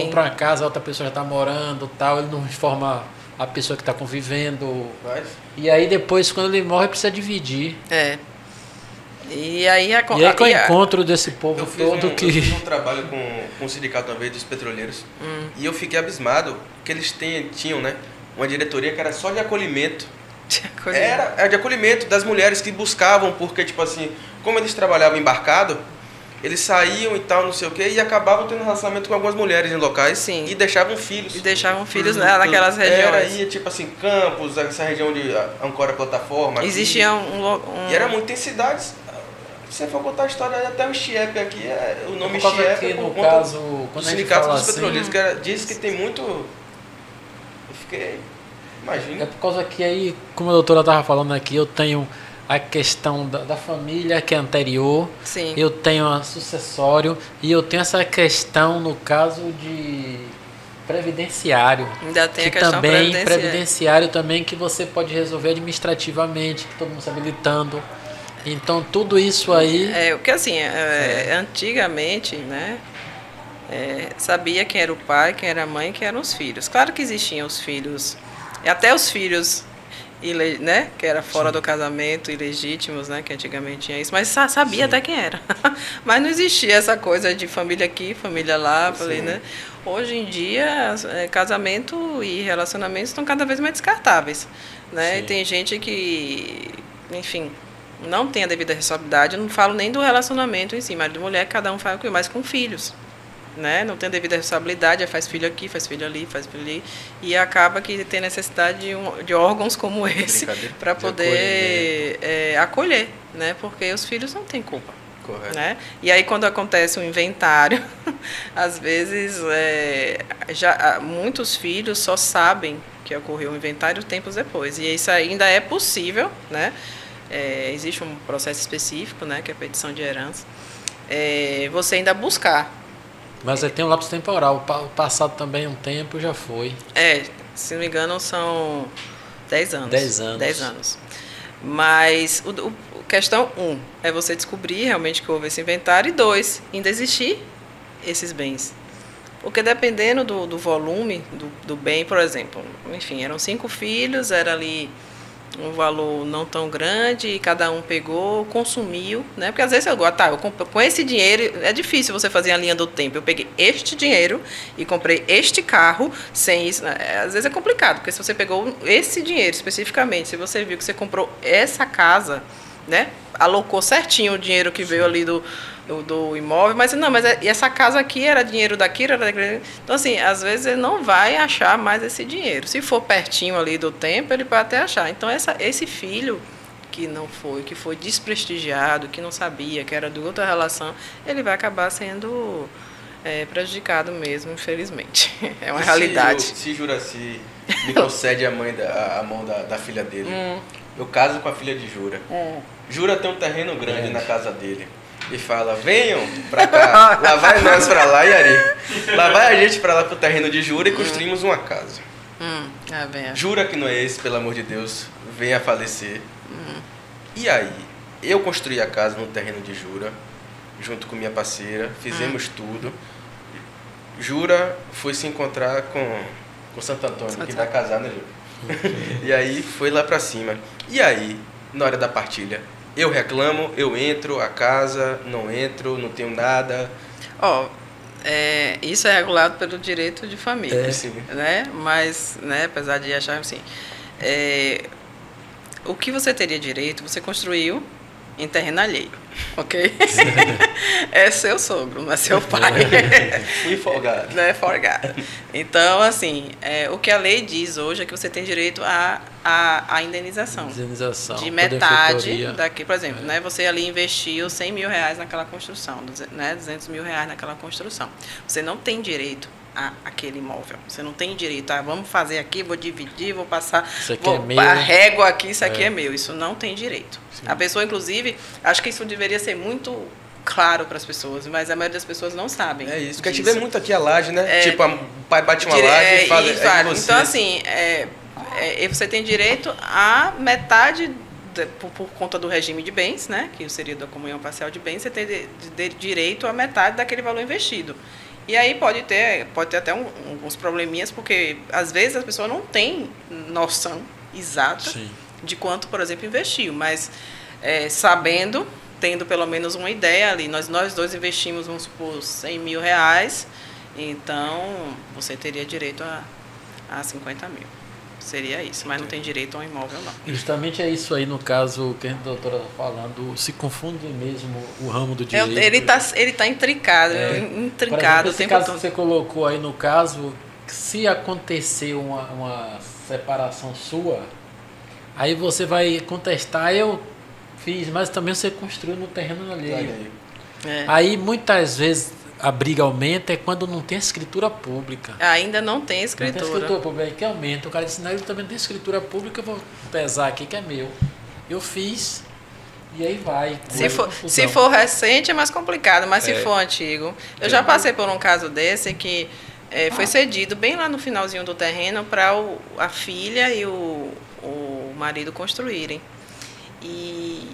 Speaker 1: compra uma casa, a outra pessoa já está morando, tal, ele não informa a pessoa que está convivendo. E aí depois, quando ele morre, precisa dividir.
Speaker 3: E aí
Speaker 1: é com o encontro desse povo todo que...
Speaker 2: Eu fiz um trabalho com o sindicato uma vez dos petroleiros e eu fiquei abismado que eles tinham, né, uma diretoria que era só de acolhimento. Era de acolhimento das mulheres que buscavam, porque, tipo assim, como eles trabalhavam embarcado, eles saíam e tal, não sei o quê, e acabavam tendo relacionamento com algumas mulheres em locais.
Speaker 3: Sim.
Speaker 2: E deixavam filhos.
Speaker 3: E deixavam filhos naquelas regiões.
Speaker 2: Ia, tipo assim, Campos, essa região de Ancora Plataforma.
Speaker 3: Existia
Speaker 2: E era muita cidades. Se você for contar a história, até o Chiepe aqui, o nome Chiepe
Speaker 1: é no caso,
Speaker 2: quando o sindicato dos petroleiros, que diz que tem muito... Eu fiquei... Imagina.
Speaker 1: É por causa que aí, como a doutora estava falando aqui, eu tenho a questão da família, que é anterior.
Speaker 3: Sim.
Speaker 1: Eu tenho a sucessório e eu tenho essa questão, no caso de previdenciário.
Speaker 3: Ainda tem
Speaker 1: que
Speaker 3: a questão
Speaker 1: também, previdenciário também, que você pode resolver administrativamente, que todo mundo está habilitando. Então, tudo isso aí...
Speaker 3: Porque assim, antigamente, né, sabia quem era o pai, quem era a mãe, quem eram os filhos. Claro que existiam os filhos, até os filhos, né, que era fora Sim. do casamento, ilegítimos, né, que antigamente tinha isso, mas sabia Sim. até quem era. Mas não existia essa coisa de família aqui, família lá, falei, né? Hoje em dia, casamento e relacionamentos estão cada vez mais descartáveis, né? E tem gente que, enfim... não tem a devida responsabilidade, eu não falo nem do relacionamento em si, marido e mulher, cada um faz o que, mas com filhos, né? Não tem a devida responsabilidade, faz filho aqui, faz filho ali, faz filho ali, e acaba que tem necessidade de órgãos como esse para poder acolher, né? Porque os filhos não têm culpa.
Speaker 2: Correto.
Speaker 3: Né? E aí quando acontece um inventário, às vezes muitos filhos só sabem que ocorreu um inventário tempos depois, e isso ainda é possível, né? Existe um processo específico, né, que é a petição de herança, você ainda buscar.
Speaker 1: Mas tem um lapso temporal, o passado também um tempo já foi.
Speaker 3: Se não me engano são 10 anos.
Speaker 1: 10 anos.
Speaker 3: 10 anos. Mas questão 1 é você descobrir realmente que houve esse inventário, e 2, ainda existir esses bens. Porque dependendo do volume do bem, por exemplo, enfim, eram 5 filhos, era ali um valor não tão grande, e cada um pegou, consumiu, né? Porque às vezes eu compro com esse dinheiro, é difícil você fazer a linha do tempo. Eu peguei este dinheiro e comprei este carro sem isso, né? Às vezes é complicado, porque se você pegou esse dinheiro especificamente, se você viu que você comprou essa casa, né? Alocou certinho o dinheiro que veio ali do imóvel, mas não, e essa casa aqui era dinheiro daqui, era daquele. Então, assim, às vezes ele não vai achar mais esse dinheiro. Se for pertinho ali do tempo, ele pode até achar. Então, esse filho que foi desprestigiado, que não sabia, que era de outra relação, ele vai acabar sendo prejudicado mesmo, infelizmente. É uma realidade.
Speaker 2: Se Juraci me concede a mão da filha dele, eu caso com a filha de Jura. Jura tem um terreno grande na casa dele. E fala, venham pra cá, lá vai nós pra lá, Yari. Lá vai a gente pra lá pro terreno de Jura e construímos uma casa. Jura que não é esse, pelo amor de Deus, venha a falecer. E aí, eu construí a casa no terreno de Jura, junto com minha parceira, fizemos tudo. Jura foi se encontrar com Santo Antônio, que vai casar, né, Jura? E aí, foi lá pra cima. E aí, na hora da partilha, eu reclamo, eu entro, a casa, não entro, não tenho nada.
Speaker 3: Isso é regulado pelo direito de família, né? Mas, né, apesar de achar assim, o que você teria direito, você construiu em terreno alheio, ok? É seu sogro, não é seu pai.
Speaker 2: Fui folgado.
Speaker 3: Não é folgado. Então, assim, o que a lei diz hoje é que você tem direito à indenização. De metade daqui, por exemplo, né? Você ali investiu R$100 mil naquela construção, né? R$200 mil naquela construção. Você não tem direito àquele imóvel. Você não tem direito vamos fazer aqui, vou dividir, vou passar, a régua aqui, isso aqui é meu. Isso não tem direito. Sim. A pessoa, inclusive, acho que isso deveria ser muito claro para as pessoas, mas a maioria das pessoas não sabem.
Speaker 2: É isso, porque a gente vê muito aqui a laje, né? Tipo, o pai bate uma laje e fala, você.
Speaker 3: Então, assim, você tem direito a metade por conta do regime de bens, né? Que seria da comunhão parcial de bens, você tem direito a metade daquele valor investido. E aí pode ter até uns probleminhas, porque às vezes as pessoas não têm noção exata de quanto, por exemplo, investiu, mas sabendo, tendo pelo menos uma ideia ali. Nós dois investimos, vamos supor, R$100.000, então você teria direito a 50 mil. Seria isso, mas não tem direito a um imóvel, não.
Speaker 1: Justamente é isso aí, no caso, que a doutora está falando, se confunde mesmo o ramo do direito.
Speaker 3: Ele tá intrincado, intrincado.
Speaker 1: Esse caso que você colocou aí, no caso, se acontecer uma separação sua, aí você vai contestar, eu fiz, mas também você construiu no terreno alheio. Aí, muitas vezes, a briga aumenta quando não tem escritura pública.
Speaker 3: Ainda não tem escritura.
Speaker 1: Não tem escritura pública, aí que aumenta. O cara disse, não, ele também não tem escritura pública, eu vou pesar aqui que é meu. Eu fiz, e aí vai.
Speaker 3: Se for recente é mais complicado, mas se for antigo... Eu já passei por um caso desse que foi cedido bem lá no finalzinho do terreno para a filha e o marido construírem. E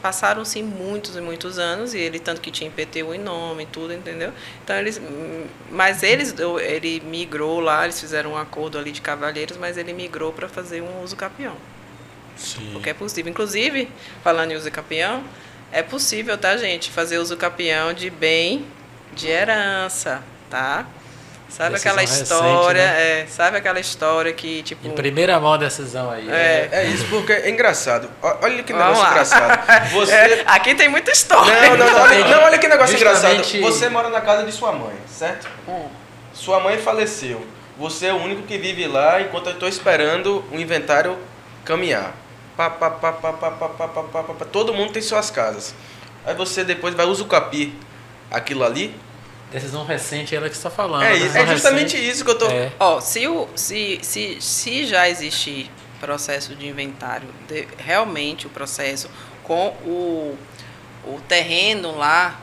Speaker 3: passaram-se muitos e muitos anos, e ele tanto que tinha IPTU em nome e tudo, entendeu? Então ele migrou lá, eles fizeram um acordo ali de cavalheiros, mas ele migrou para fazer um uso capião.
Speaker 1: Sim.
Speaker 3: Porque é possível. Inclusive, falando em uso capião, é possível, tá, gente, fazer uso capião de bem de herança, tá? Sabe aquela história, recente, né? Sabe aquela história que, tipo...
Speaker 1: Em primeira mão a decisão aí.
Speaker 2: É isso, porque é engraçado. Olha que negócio engraçado.
Speaker 3: Aqui tem muita história.
Speaker 2: Não, olha que negócio engraçado. Você mora na casa de sua mãe, certo? Sua mãe faleceu. Você é o único que vive lá enquanto eu estou esperando o inventário caminhar. Todo mundo tem suas casas. Aí você depois vai usucapi aquilo ali.
Speaker 1: Decisão recente, ela que está falando.
Speaker 2: É justamente isso que eu estou...
Speaker 3: Se já existir processo de inventário, realmente o processo com o terreno lá,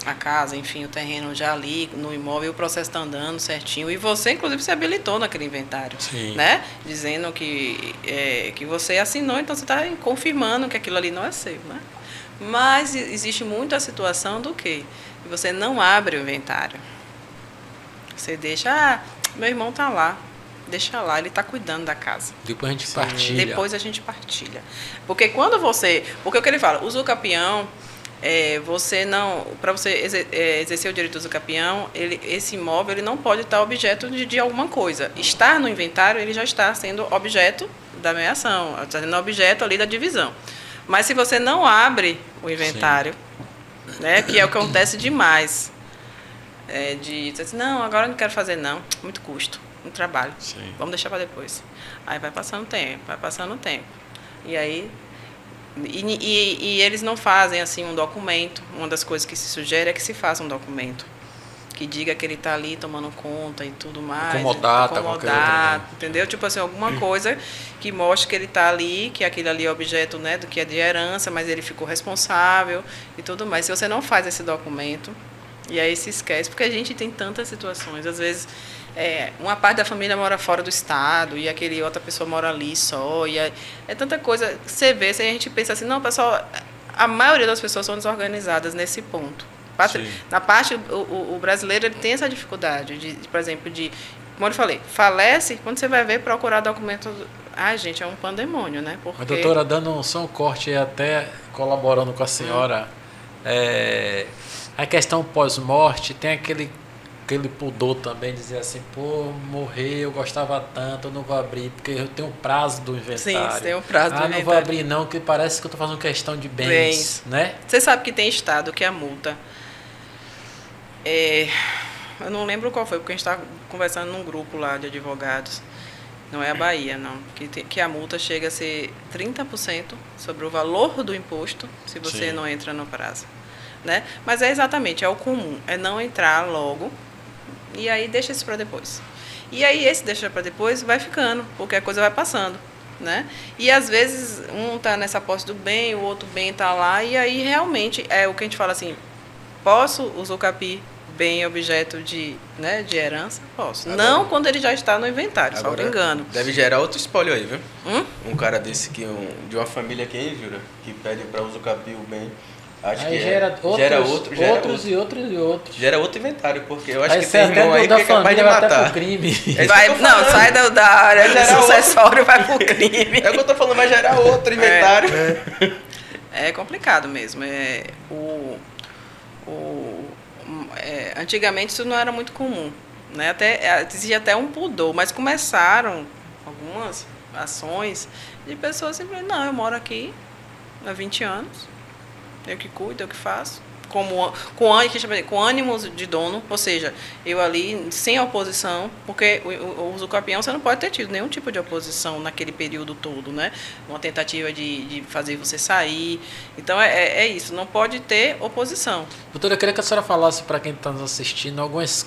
Speaker 3: a casa, enfim, o terreno já ali no imóvel, o processo está andando certinho, e você, inclusive, se habilitou naquele inventário, né? Dizendo que você assinou, então você está confirmando que aquilo ali não é seu, né? Mas existe muito a situação do quê? Você não abre o inventário. Você deixa, meu irmão está lá, deixa lá, ele está cuidando da casa.
Speaker 1: Depois a gente partilha.
Speaker 3: Depois a gente partilha. Porque quando porque o que ele fala, usucapião, você não, para você exercer o direito do usucapião, esse imóvel ele não pode estar objeto de alguma coisa. Estar no inventário, ele já está sendo objeto da meação, está sendo objeto ali da divisão. Mas se você não abre o inventário, né, que é o que acontece demais, de dizer assim, não, agora eu não quero fazer não, muito custo, muito trabalho, vamos deixar para depois. Aí vai passando o tempo. E aí, e eles não fazem assim um documento. Uma das coisas que se sugere é que se faça um documento que diga que ele está ali tomando conta e tudo mais.
Speaker 1: Acomodado,
Speaker 3: entendeu? Tipo assim, alguma coisa que mostre que ele está ali, que aquele ali é objeto, né, do que é de herança, mas ele ficou responsável e tudo mais. Se você não faz esse documento, e aí se esquece, porque a gente tem tantas situações. Às vezes, uma parte da família mora fora do estado e aquele outra pessoa mora ali só. E é tanta coisa que você vê, se a gente pensa assim, não, pessoal, a maioria das pessoas são desorganizadas nesse ponto. Na parte, o brasileiro ele tem essa dificuldade, por exemplo, como eu falei, falece, quando você vai ver, procurar documento... Ai, gente, é um pandemônio, né? Porque...
Speaker 1: A doutora, dando só um corte e até colaborando com a senhora, a questão pós-morte, tem aquele pudor também, dizer assim, pô, morreu, eu gostava tanto, eu não vou abrir, porque eu tenho um prazo do inventário.
Speaker 3: Sim, tem um prazo do inventário.
Speaker 1: Não vou abrir não, que parece que eu estou fazendo questão de bens, né?
Speaker 3: Você sabe que tem estado que a multa... eu não lembro qual foi, porque a gente estava conversando num grupo lá de advogados, não é a Bahia, não, que a multa chega a ser 30% sobre o valor do imposto, se você não entra no prazo, né? Mas é o comum, é não entrar logo, e aí deixa isso para depois. E aí esse deixa para depois vai ficando, porque a coisa vai passando, né? E às vezes um está nessa posse do bem, o outro bem está lá, e aí realmente é o que a gente fala assim, posso usucapi bem objeto de herança? Posso. Agora, não quando ele já está no inventário, só me engano.
Speaker 2: Deve gerar outro espólio aí, viu? Um cara desse de uma família aqui, jura, que pede para usucapi o bem. Acho
Speaker 1: aí
Speaker 2: que
Speaker 1: gera outros.
Speaker 2: Gera outro inventário, porque eu acho
Speaker 1: aí
Speaker 2: que tem irmão aí que é capaz de matar.
Speaker 1: Vai pro crime.
Speaker 3: Sai da área sucessória e vai pro crime.
Speaker 2: É o que eu tô falando, vai gerar outro inventário.
Speaker 3: É complicado mesmo. Antigamente isso não era muito comum, né? Existia até um pudor, mas começaram algumas ações de pessoas simplesmente, não, eu moro aqui há 20 anos, eu que cuido, eu que faço, com ânimos de dono, ou seja, eu ali sem oposição, porque o uso capião você não pode ter tido nenhum tipo de oposição naquele período todo, né? Uma tentativa de fazer você sair. Então é isso, não pode ter oposição.
Speaker 1: Doutora, eu queria que a senhora falasse para quem está nos assistindo algumas.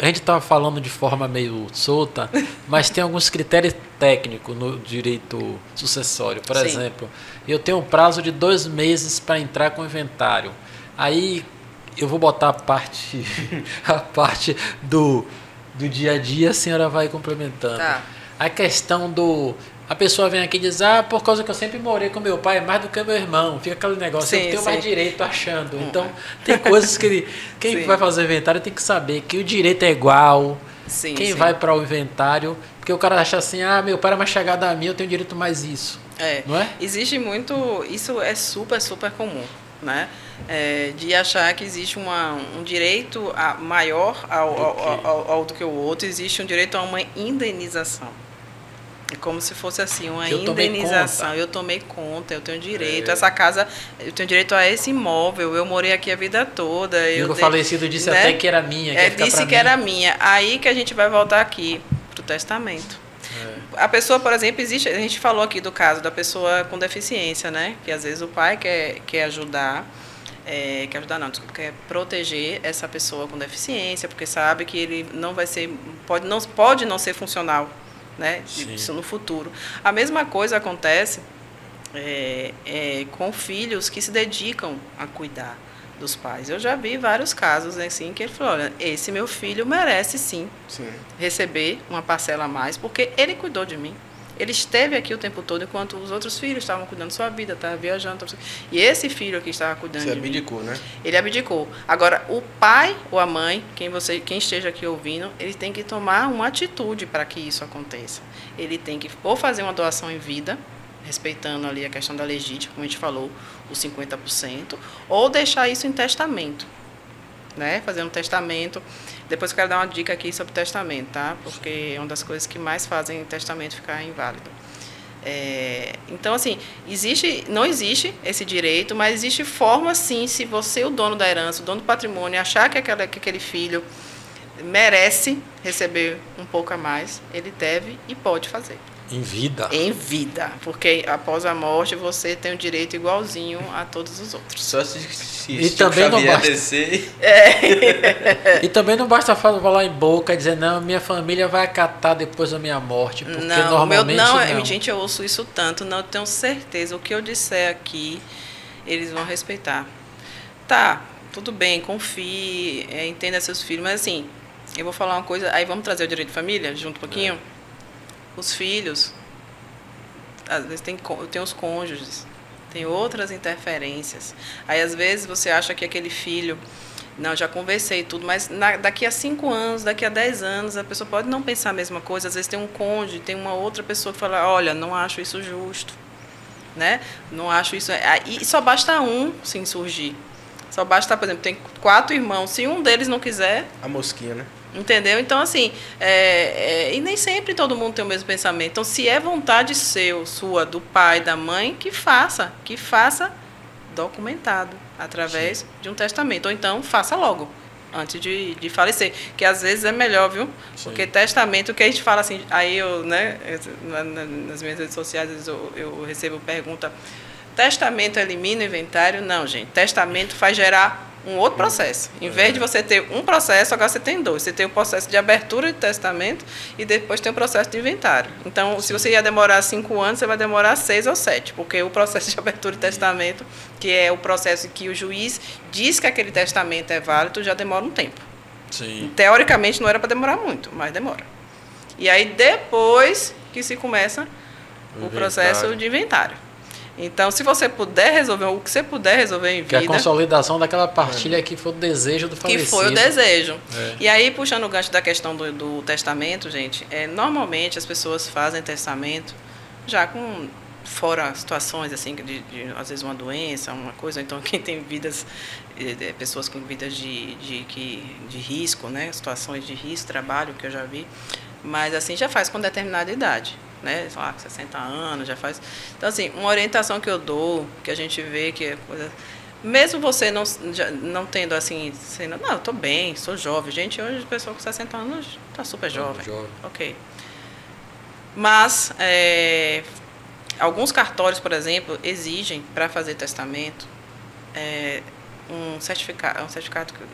Speaker 1: A gente estava falando de forma meio solta, mas tem alguns critérios técnicos no direito sucessório. Por exemplo, eu tenho um prazo de 2 meses para entrar com o inventário. Aí eu vou botar a parte do dia a dia, a senhora vai complementando.
Speaker 3: Tá.
Speaker 1: A questão a pessoa vem aqui e diz, por causa que eu sempre morei com meu pai, mais do que meu irmão. Fica aquele negócio, eu tenho mais direito achando. Então, tem coisas que quem vai fazer o inventário tem que saber que o direito é igual. Quem vai para o inventário, porque o cara acha assim, meu pai é mais chegado a mim, eu tenho direito mais isso. Não é?
Speaker 3: Existe muito, isso é super, super comum, né? De achar que existe um direito maior ao do que o outro, existe um direito a uma indenização. É como se fosse assim, uma indenização. Eu tomei conta, eu tenho direito. Essa casa, eu tenho direito a esse imóvel. Eu morei aqui a vida toda.
Speaker 1: O falecido disse, né? Até que era minha.
Speaker 3: Disse que era minha. Aí que a gente vai voltar aqui para o testamento. A pessoa, por exemplo, a gente falou aqui do caso da pessoa com deficiência, né? Que às vezes o pai quer ajudar. Quer proteger essa pessoa com deficiência, porque sabe que ele não vai ser, pode não ser funcional, né? Isso no futuro. A mesma coisa acontece com filhos que se dedicam a cuidar dos pais. Eu já vi vários casos assim que ele falou, olha, esse meu filho merece sim receber uma parcela a mais, porque ele cuidou de mim. Ele esteve aqui o tempo todo, enquanto os outros filhos estavam cuidando da sua vida, estavam viajando. E esse filho aqui estava cuidando de mim. Você
Speaker 2: abdicou, né?
Speaker 3: Ele abdicou. Agora, o pai ou a mãe, quem esteja aqui ouvindo, ele tem que tomar uma atitude para que isso aconteça. Ele tem que ou fazer uma doação em vida, respeitando ali a questão da legítima, como a gente falou, os 50%, ou deixar isso em testamento, né? Fazer um testamento. Depois eu quero dar uma dica aqui sobre testamento, tá? Porque é uma das coisas que mais fazem o testamento ficar inválido. Então, assim, não existe esse direito, mas existe forma, sim, se você, o dono da herança, o dono do patrimônio, achar que aquele filho merece receber um pouco a mais, ele deve e pode fazer.
Speaker 1: Em vida? Em
Speaker 3: vida, porque após a morte você tem o direito igualzinho a todos os outros.
Speaker 2: Só se
Speaker 1: e também não basta
Speaker 2: descer.
Speaker 1: E também não basta falar em boca e dizer, não, minha família vai acatar depois da minha morte, porque normalmente não.
Speaker 3: Gente, eu ouço isso tanto, não tenho certeza, o que eu disser aqui, eles vão respeitar. Tá, tudo bem, confie, entenda seus filhos, mas assim, eu vou falar uma coisa, aí vamos trazer o direito de família junto um pouquinho? Os filhos, às vezes tem os cônjuges, tem outras interferências. Aí, às vezes, você acha que aquele filho, não, já conversei tudo, mas daqui a 5 anos, daqui a 10 anos, a pessoa pode não pensar a mesma coisa. Às vezes tem um cônjuge, tem uma outra pessoa que fala, olha, não acho isso justo, né? Não acho isso... E só basta um se insurgir. Só basta, por exemplo, tem 4 irmãos, se um deles não quiser...
Speaker 2: A mosquinha, né?
Speaker 3: Entendeu? Então, assim, e nem sempre todo mundo tem o mesmo pensamento. Então, se é vontade sua, do pai, da mãe, que faça documentado, através de um testamento. Ou então, faça logo, antes de falecer. Que às vezes é melhor, viu? Porque testamento, que a gente fala assim, aí eu, né, nas minhas redes sociais, eu recebo pergunta, testamento elimina o inventário? Não, gente. Testamento faz gerar um outro processo. Em vez de você ter um processo, agora você tem 2. Você tem o processo de abertura de testamento e depois tem o processo de inventário. Então, se você ia demorar 5 anos, você vai demorar 6 ou 7, porque o processo de abertura de testamento, que é o processo que o juiz diz que aquele testamento é válido, já demora um tempo.
Speaker 1: Sim.
Speaker 3: Teoricamente, não era para demorar muito, mas demora. E aí, depois que se começa o processo de inventário. Então, se você puder resolver, o que você puder resolver em vida...
Speaker 1: Que a consolidação daquela partilha que foi o desejo do falecido.
Speaker 3: Que foi o desejo. E aí, puxando o gancho da questão do testamento, gente, normalmente as pessoas fazem testamento já com fora situações assim às vezes uma doença, uma coisa, então quem tem vidas, pessoas com vidas de risco, né, situações de risco, trabalho, que eu já vi, mas assim já faz com determinada idade, né, sei lá, 60 anos, já faz. Então assim, uma orientação que eu dou, que a gente vê que é coisa, mesmo você não tendo assim, sendo, não, eu estou bem, sou jovem, gente, hoje a pessoa com 60 anos está super jovem, ok. Mas alguns cartórios, por exemplo, exigem para fazer testamento um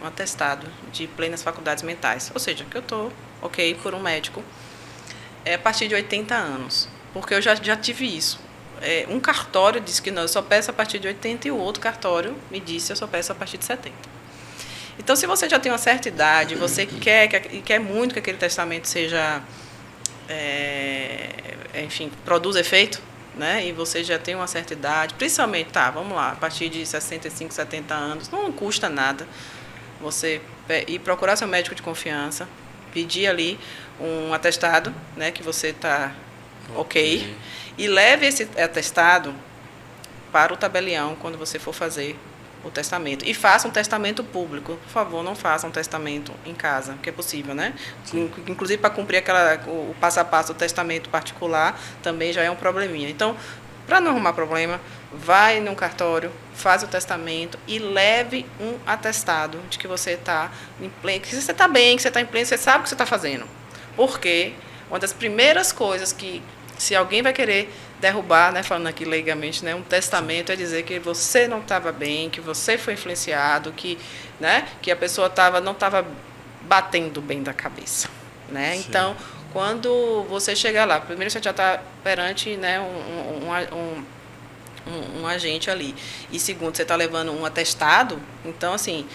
Speaker 3: atestado de plenas faculdades mentais, ou seja, que eu estou ok por um médico a partir de 80 anos, porque eu já tive isso. Um cartório disse que não, eu só peço a partir de 80 e o outro cartório me disse que eu só peço a partir de 70. Então, se você já tem uma certa idade, você quer muito que aquele testamento seja, enfim, produza efeito, né? E você já tem uma certa idade, principalmente, vamos lá, a partir de 65, 70 anos, não custa nada você ir procurar seu médico de confiança, pedir ali um atestado, né, que você está ok, e leve esse atestado para o tabelião quando você for fazer o testamento. E faça um testamento público. Por favor, não faça um testamento em casa, que é possível, né? Sim. Inclusive, para cumprir o passo a passo do testamento particular, também já é um probleminha. Então, para não arrumar problema, vai num cartório, faz o testamento e leve um atestado de que você está em pleno, que você está bem, que você está em pleno, você sabe o que você está fazendo. Porque uma das primeiras coisas que, se alguém vai querer derrubar, né, falando aqui leigamente, né, um testamento é dizer que você não estava bem, que você foi influenciado, que, né, que a pessoa não estava batendo bem da cabeça, né? Sim. Então, quando você chegar lá, primeiro você já está perante, né, um agente ali, e segundo, você está levando um atestado, então, assim,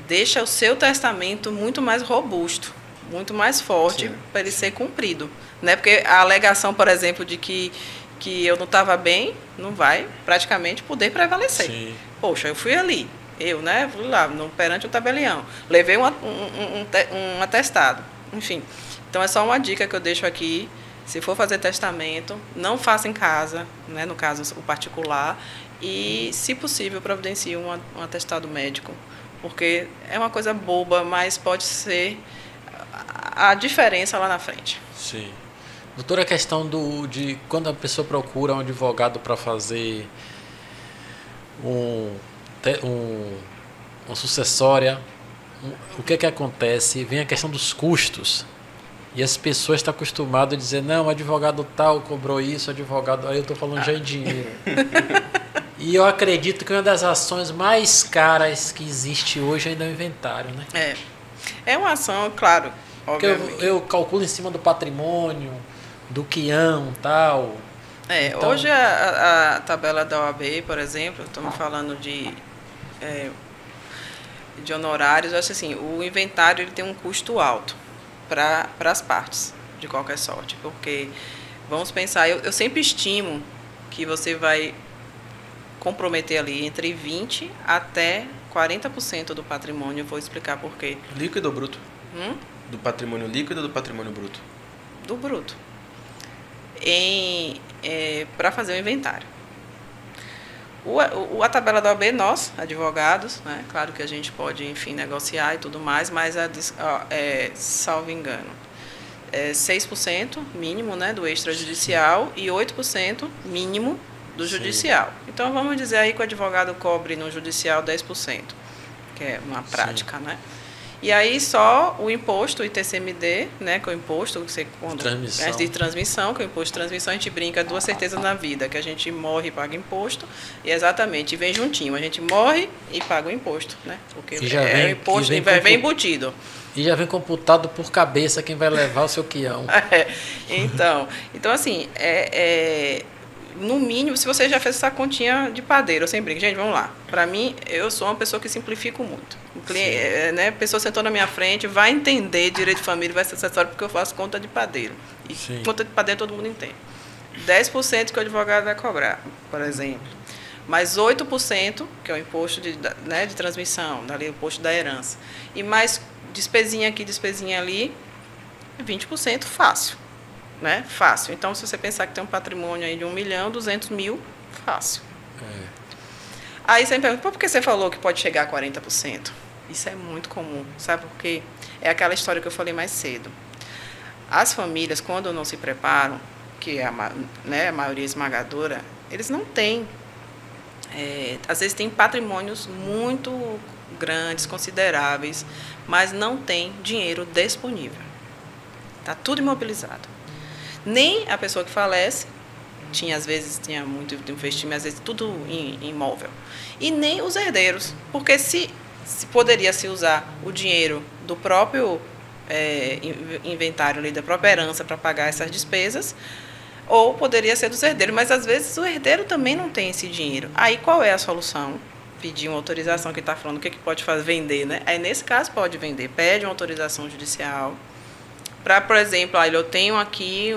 Speaker 3: deixa o seu testamento muito mais robusto, muito mais forte para ele ser cumprido, né? Porque a alegação, por exemplo, de que eu não estava bem, não vai praticamente poder prevalecer. Sim. Poxa, eu fui ali, né, fui lá perante o tabelião, levei um atestado, enfim. Então é só uma dica que eu deixo aqui: se for fazer testamento, não faça em casa, né, no caso o particular, e, se possível, providencie um atestado médico, porque é uma coisa boba, mas pode ser a diferença lá na frente.
Speaker 1: Sim. Doutora, a questão de quando a pessoa procura um advogado para fazer uma sucessória, o que acontece? Vem a questão dos custos. E as pessoas estão acostumadas a dizer, não, o advogado tal cobrou isso, advogado... Aí eu estou falando já em dinheiro. E eu acredito que uma das ações mais caras que existe hoje ainda é o inventário, né?
Speaker 3: É uma ação, claro.
Speaker 1: Porque eu calculo em cima do patrimônio, do quião e tal.
Speaker 3: Então, hoje a tabela da OAB, por exemplo, estamos falando de honorários, eu acho assim, o inventário ele tem um custo alto para as partes, de qualquer sorte. Porque, vamos pensar, eu sempre estimo que você vai comprometer ali entre 20% até 40% do patrimônio. Eu vou explicar por quê.
Speaker 2: Líquido ou bruto? Do patrimônio líquido ou do patrimônio bruto?
Speaker 3: Do bruto. Para fazer o inventário. A tabela da OAB, nós, advogados, né, claro que a gente pode, enfim, negociar e tudo mais, mas, salvo engano, 6% mínimo, né, do extrajudicial e 8% mínimo do judicial. Sim. Então, vamos dizer aí que o advogado cobre no judicial 10%, que é uma prática, sim, né? E aí só o imposto, o ITCMD, né, que é o imposto que você de transmissão, que é o imposto de transmissão, a gente brinca duas certezas na vida, que a gente morre e paga imposto, e exatamente, vem juntinho, a gente morre e paga o imposto, né? Porque o imposto vem embutido.
Speaker 1: E já vem computado por cabeça quem vai levar o seu quião.
Speaker 3: Então assim, no mínimo, se você já fez essa continha de padeiro, eu sempre brinco, gente, vamos lá. Para mim, eu sou uma pessoa que simplifico muito. A pessoa sentou na minha frente, vai entender direito de família, vai ser acessório, porque eu faço conta de padeiro. E sim, conta de padeiro todo mundo entende. 10% que o advogado vai cobrar, por exemplo. Mais 8%, que é o imposto de transmissão, dali o imposto da herança. E mais despesinha aqui, despesinha ali, 20% fácil. né? Fácil. Então, se você pensar que tem um patrimônio aí de 1 milhão, 200 mil, fácil. Aí você me pergunta, por que você falou que pode chegar a 40%? Isso é muito comum, sabe por quê? É aquela história que eu falei mais cedo. As famílias, quando não se preparam, que é a maioria esmagadora, eles não têm. Às vezes tem patrimônios muito grandes, consideráveis, mas não tem dinheiro disponível. Está tudo imobilizado. Nem a pessoa que falece, às vezes tinha muito investimento, às vezes tudo em imóvel. E nem os herdeiros, porque se poderia se usar o dinheiro do próprio inventário ali, da própria herança para pagar essas despesas, ou poderia ser dos herdeiros, mas às vezes o herdeiro também não tem esse dinheiro. Aí qual é a solução? Pedir uma autorização, que está falando o que pode fazer, vender, né? Aí nesse caso pode vender, pede uma autorização judicial para, por exemplo, eu tenho aqui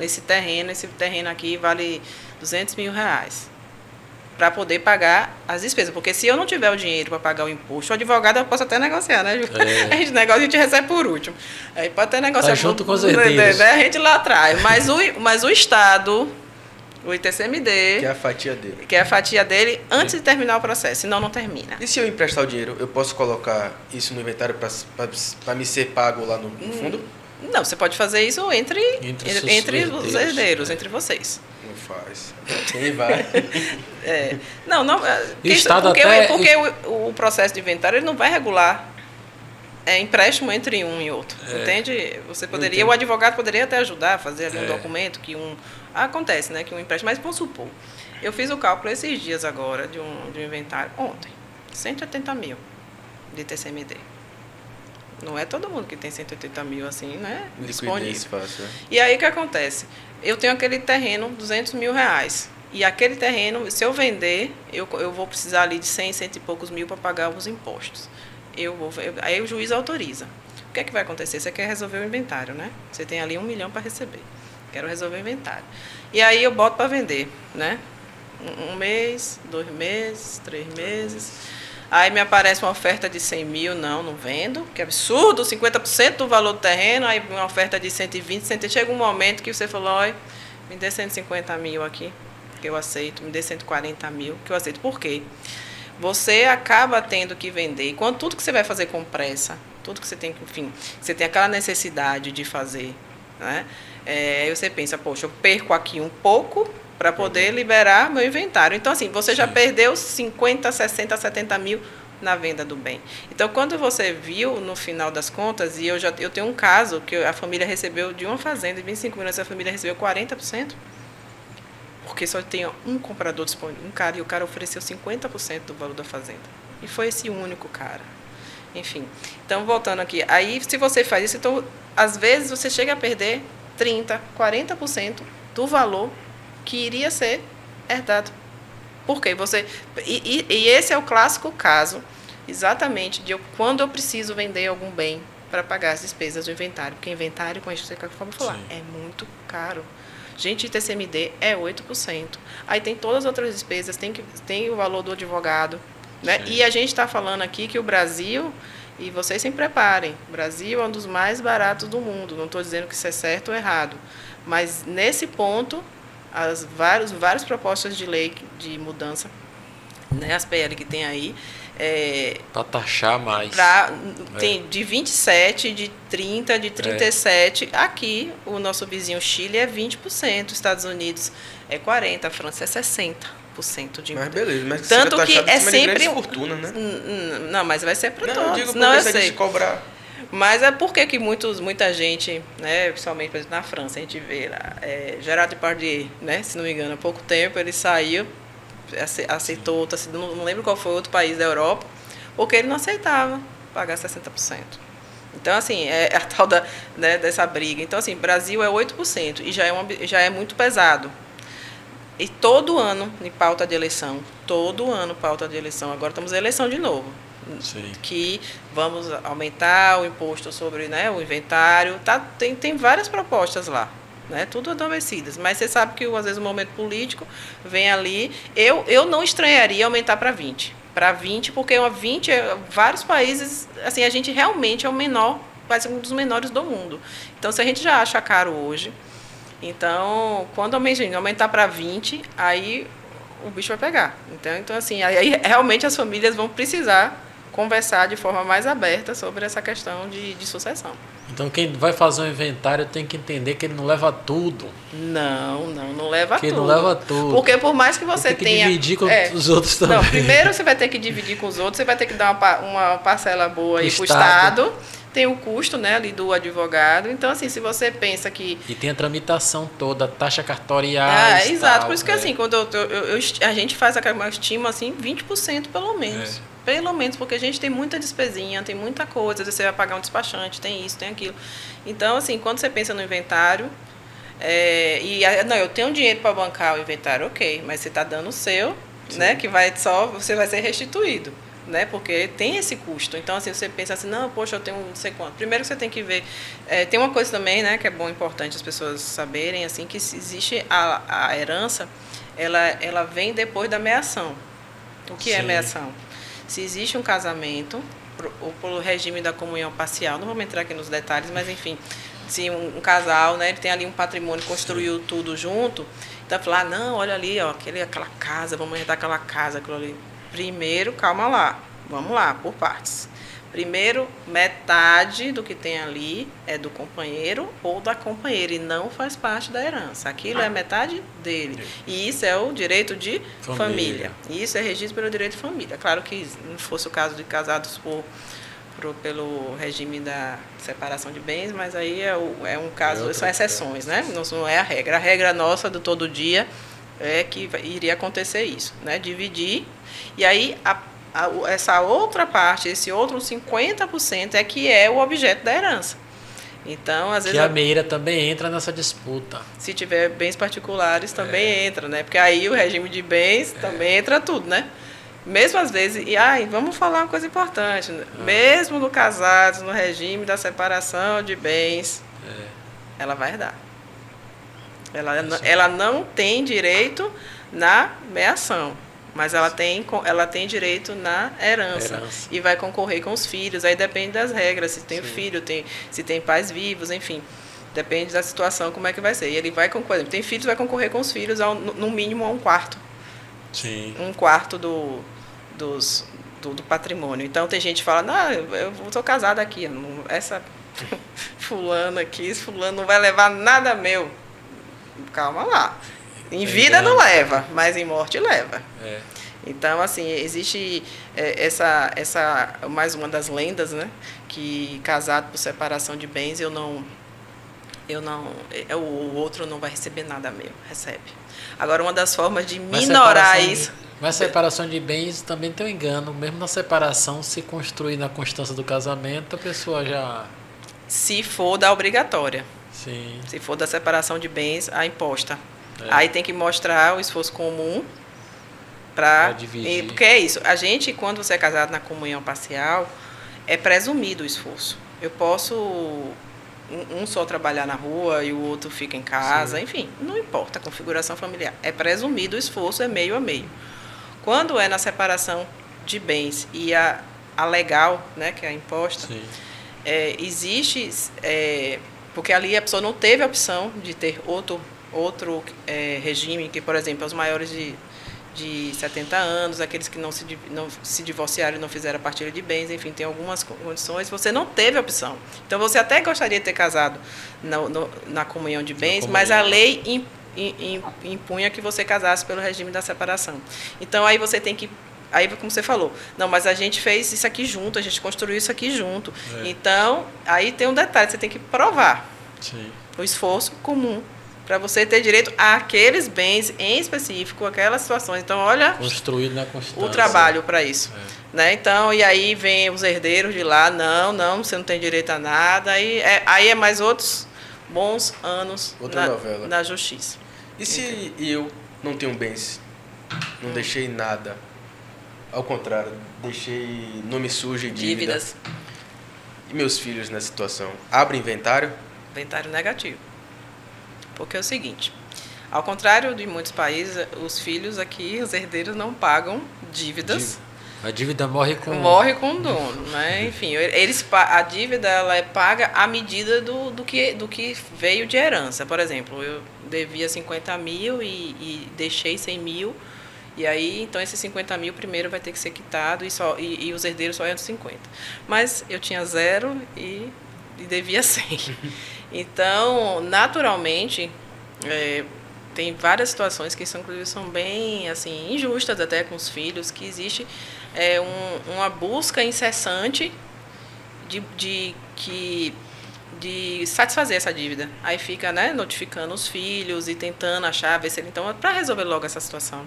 Speaker 3: esse terreno aqui vale 200 mil reais, para poder pagar as despesas, porque se eu não tiver o dinheiro para pagar o imposto, o advogado eu posso até negociar, né, Ju? A gente recebe por último. Aí pode até negociar.
Speaker 1: Tá junto com os herdeiros.
Speaker 3: A gente lá atrás. Mas o Estado, o ITCMD... Que é a fatia dele antes de terminar o processo, senão não termina.
Speaker 2: E se eu emprestar o dinheiro, eu posso colocar isso no inventário para me ser pago lá no fundo?
Speaker 3: Não, você pode fazer isso entre os herdeiros, entre vocês.
Speaker 2: Não faz. Quem vai?
Speaker 3: Porque o processo de inventário ele não vai regular empréstimo entre um e outro. Entende? Você poderia, o advogado poderia até ajudar a fazer ali um documento que acontece, né? Que um empréstimo, mas vamos supor. Eu fiz o cálculo esses dias agora de um inventário ontem. 180 mil de TCMD. Não é todo mundo que tem 180 mil assim, né? Disponível.
Speaker 2: Fácil,
Speaker 3: E aí o que acontece? Eu tenho aquele terreno, 200 mil reais. E aquele terreno, se eu vender, eu vou precisar ali de 100 e poucos mil para pagar os impostos. Aí o juiz autoriza. O que é que vai acontecer? Você quer resolver o inventário, né? Você tem ali 1 milhão para receber. Quero resolver o inventário. E aí eu boto para vender, né? 1 mês, 2 meses, 3 meses. Aí me aparece uma oferta de 100 mil, não vendo, que absurdo, 50% do valor do terreno, aí uma oferta de 120, chega um momento que você falou, olha, me dê 150 mil aqui, que eu aceito, me dê 140 mil, que eu aceito. Por quê? Você acaba tendo que vender, e quando tudo que você vai fazer com pressa, tudo que você tem, enfim, você tem aquela necessidade de fazer, né? Aí você pensa, poxa, eu perco aqui um pouco, para poder liberar meu inventário. Então, assim, você já perdeu 50, 60, 70 mil na venda do bem. Então, quando você viu, no final das contas, e eu tenho um caso que a família recebeu de uma fazenda, de 25 milhões, a família recebeu 40%, porque só tinha um comprador disponível, um cara, e o cara ofereceu 50% do valor da fazenda. E foi esse único cara. Enfim, então, voltando aqui, aí, se você faz isso, então, às vezes, você chega a perder 30%, 40% do valor que iria ser herdado. Por quê? E esse é o clássico caso, exatamente, de quando eu preciso vender algum bem para pagar as despesas do inventário. Porque inventário, como a gente acabou de falar, é muito caro. Gente, TCMD é 8%. Aí tem todas as outras despesas, tem o valor do advogado, né? E a gente está falando aqui que o Brasil, e vocês se preparem, o Brasil é um dos mais baratos do mundo. Não estou dizendo que isso é certo ou errado, mas nesse ponto, várias propostas de lei de mudança, né, as PL que tem aí,
Speaker 1: para taxar mais.
Speaker 3: Tem de 27, de 30, de 37. Aqui, o nosso vizinho Chile é 20%, Estados Unidos é 40%, a França é 60% de imposto.
Speaker 2: Mas beleza, mas
Speaker 3: tanto que é sempre
Speaker 2: fortuna, né?
Speaker 3: Não, mas vai ser para todos.
Speaker 2: Eu digo porque se a gente cobrar.
Speaker 3: Mas é porque que muita gente, né, principalmente por exemplo, na França, a gente vê lá, Gerard Depardieu, né, se não me engano, há pouco tempo ele saiu, aceitou, não lembro qual foi outro país da Europa, porque ele não aceitava pagar 60%. Então, assim, é a tal dessa briga. Então, assim, Brasil é 8% e já é muito pesado. E todo ano, em pauta de eleição, agora estamos em eleição de novo.
Speaker 1: Sim.
Speaker 3: Que vamos aumentar o imposto sobre, né, o inventário. Tem várias propostas lá, né, tudo adormecidas. Mas você sabe que, às vezes, o momento político vem ali. Eu não estranharia aumentar para 20%. Para 20%, porque 20%, vários países, assim, a gente realmente é o menor, quase um dos menores do mundo. Então, se a gente já acha caro hoje, Então, quando aumentar para 20, aí o bicho vai pegar. Então assim, aí realmente as famílias vão precisar conversar de forma mais aberta sobre essa questão de sucessão.
Speaker 1: Então quem vai fazer um inventário tem que entender que ele não leva tudo.
Speaker 3: Não leva
Speaker 1: que
Speaker 3: tudo.
Speaker 1: Não leva tudo.
Speaker 3: Porque por mais que você
Speaker 1: tem que
Speaker 3: tenha...
Speaker 1: dividir com os outros também.
Speaker 3: Não, primeiro você vai ter que dividir com os outros, você vai ter que dar uma parcela boa aí para o Estado. Tem o custo, né, ali do advogado. Então, assim, se você pensa que...
Speaker 1: E tem a tramitação toda, taxa cartoriais.
Speaker 3: Exato.
Speaker 1: Tal,
Speaker 3: por isso que, assim, quando a gente faz uma estima, assim, 20% pelo menos. Pelo menos, porque a gente tem muita despesinha, tem muita coisa. Você vai pagar um despachante, tem isso, tem aquilo. Então, assim, quando você pensa no inventário... não, eu tenho dinheiro para bancar o inventário, ok. Mas você está dando o seu, né, que você vai ser restituído. Né, porque tem esse custo. Então, assim, você pensa assim, não, poxa, eu tenho não sei quanto. Primeiro você tem que ver... tem uma coisa também, né, que é bom, importante as pessoas saberem, assim, que se existe a herança, ela vem depois da meação. O que é meação? Se existe um casamento, ou pelo regime da comunhão parcial, não vamos entrar aqui nos detalhes, mas, enfim, se um casal, né, ele tem ali um patrimônio, construiu tudo junto, então, falar, não, olha ali, ó, aquela casa, vamos herdar aquela casa, aquilo ali. Primeiro, calma lá, vamos lá, por partes. Primeiro, metade do que tem ali é do companheiro ou da companheira e não faz parte da herança. Aquilo é metade dele. E isso é o direito de família. E isso é regido pelo direito de família. Claro que não fosse o caso de casados pelo regime da separação de bens, mas aí é um caso, são exceções, né? Não é a regra. A regra nossa do todo dia é que iria acontecer isso, né? Dividir. E aí, essa outra parte, esse outro 50% é que é o objeto da herança. Então, às vezes...
Speaker 1: Que a meira também entra nessa disputa.
Speaker 3: Se tiver bens particulares, também entra, né? Porque aí o regime de bens também entra tudo, né? Mesmo às vezes... vamos falar uma coisa importante. Mesmo no casados, no regime da separação de bens, ela vai herdar. Ela não tem direito na meação. Mas ela tem direito na herança. E vai concorrer com os filhos. Aí depende das regras, se tem filho, se tem pais vivos, enfim. Depende da situação, como é que vai ser. E ele vai concorrer. Tem filhos, vai concorrer com os filhos no mínimo a 1/4.
Speaker 1: Sim.
Speaker 3: 1/4 do patrimônio. Então tem gente que fala, não, eu sou casada aqui. Essa fulana aqui, esse fulano não vai levar nada meu. Calma lá. Em vida não leva, mas em morte leva. Então, assim, existe essa mais uma das lendas, né? Que casado por separação de bens, o outro não vai receber nada meu, recebe. Agora, uma das formas de minorar isso...
Speaker 1: Mas separação de bens também tem um engano. Mesmo na separação, se construir na constância do casamento, a pessoa já...
Speaker 3: Se for da obrigatória.
Speaker 1: Sim.
Speaker 3: Se for da separação de bens, a imposta. Aí tem que mostrar o esforço comum para dividir. Porque é isso. A gente, quando você é casado na comunhão parcial, é presumido o esforço. Eu posso um só trabalhar na rua e o outro fica em casa, enfim, não importa a configuração familiar. É presumido o esforço, é meio a meio. Quando é na separação de bens e a legal, né, que é a imposta, existe... porque ali a pessoa não teve a opção de ter outro regime, que, por exemplo, os maiores de 70 anos, aqueles que não se divorciaram e não fizeram a partilha de bens, enfim, tem algumas condições, você não teve a opção. Então, você até gostaria de ter casado na comunhão de bens, mas a lei impunha que você casasse pelo regime da separação. Então, aí você tem que... Aí, como você falou, não, mas a gente fez isso aqui junto, a gente construiu isso aqui junto. Então, aí tem um detalhe, você tem que provar o esforço comum para você ter direito àqueles bens em específico, aquelas situações. Então, olha
Speaker 1: construído na constância.
Speaker 3: O trabalho para isso. Né? Então, e aí vem os herdeiros de lá, não, você não tem direito a nada. Aí é mais outros bons anos na justiça.
Speaker 2: E se eu não tenho bens, não deixei nada, ao contrário, deixei nome sujo e dívidas. E meus filhos nessa situação, abre inventário?
Speaker 3: Inventário negativo. Porque é o seguinte, ao contrário de muitos países, os filhos aqui, os herdeiros, não pagam dívidas
Speaker 1: A dívida morre com
Speaker 3: o dono, né? Enfim, a dívida ela é paga à medida do que veio de herança. Por exemplo, eu devia 50 mil e deixei 100 mil, e aí, então, esses 50 mil primeiro vai ter que ser quitado e os herdeiros só entram 50. Mas eu tinha 0 e devia 100. Então, naturalmente, tem várias situações que inclusive são bem assim, injustas até com os filhos, que existe uma busca incessante de satisfazer essa dívida. Aí fica, né, notificando os filhos e tentando achar, ver se ele... Então, para resolver logo essa situação,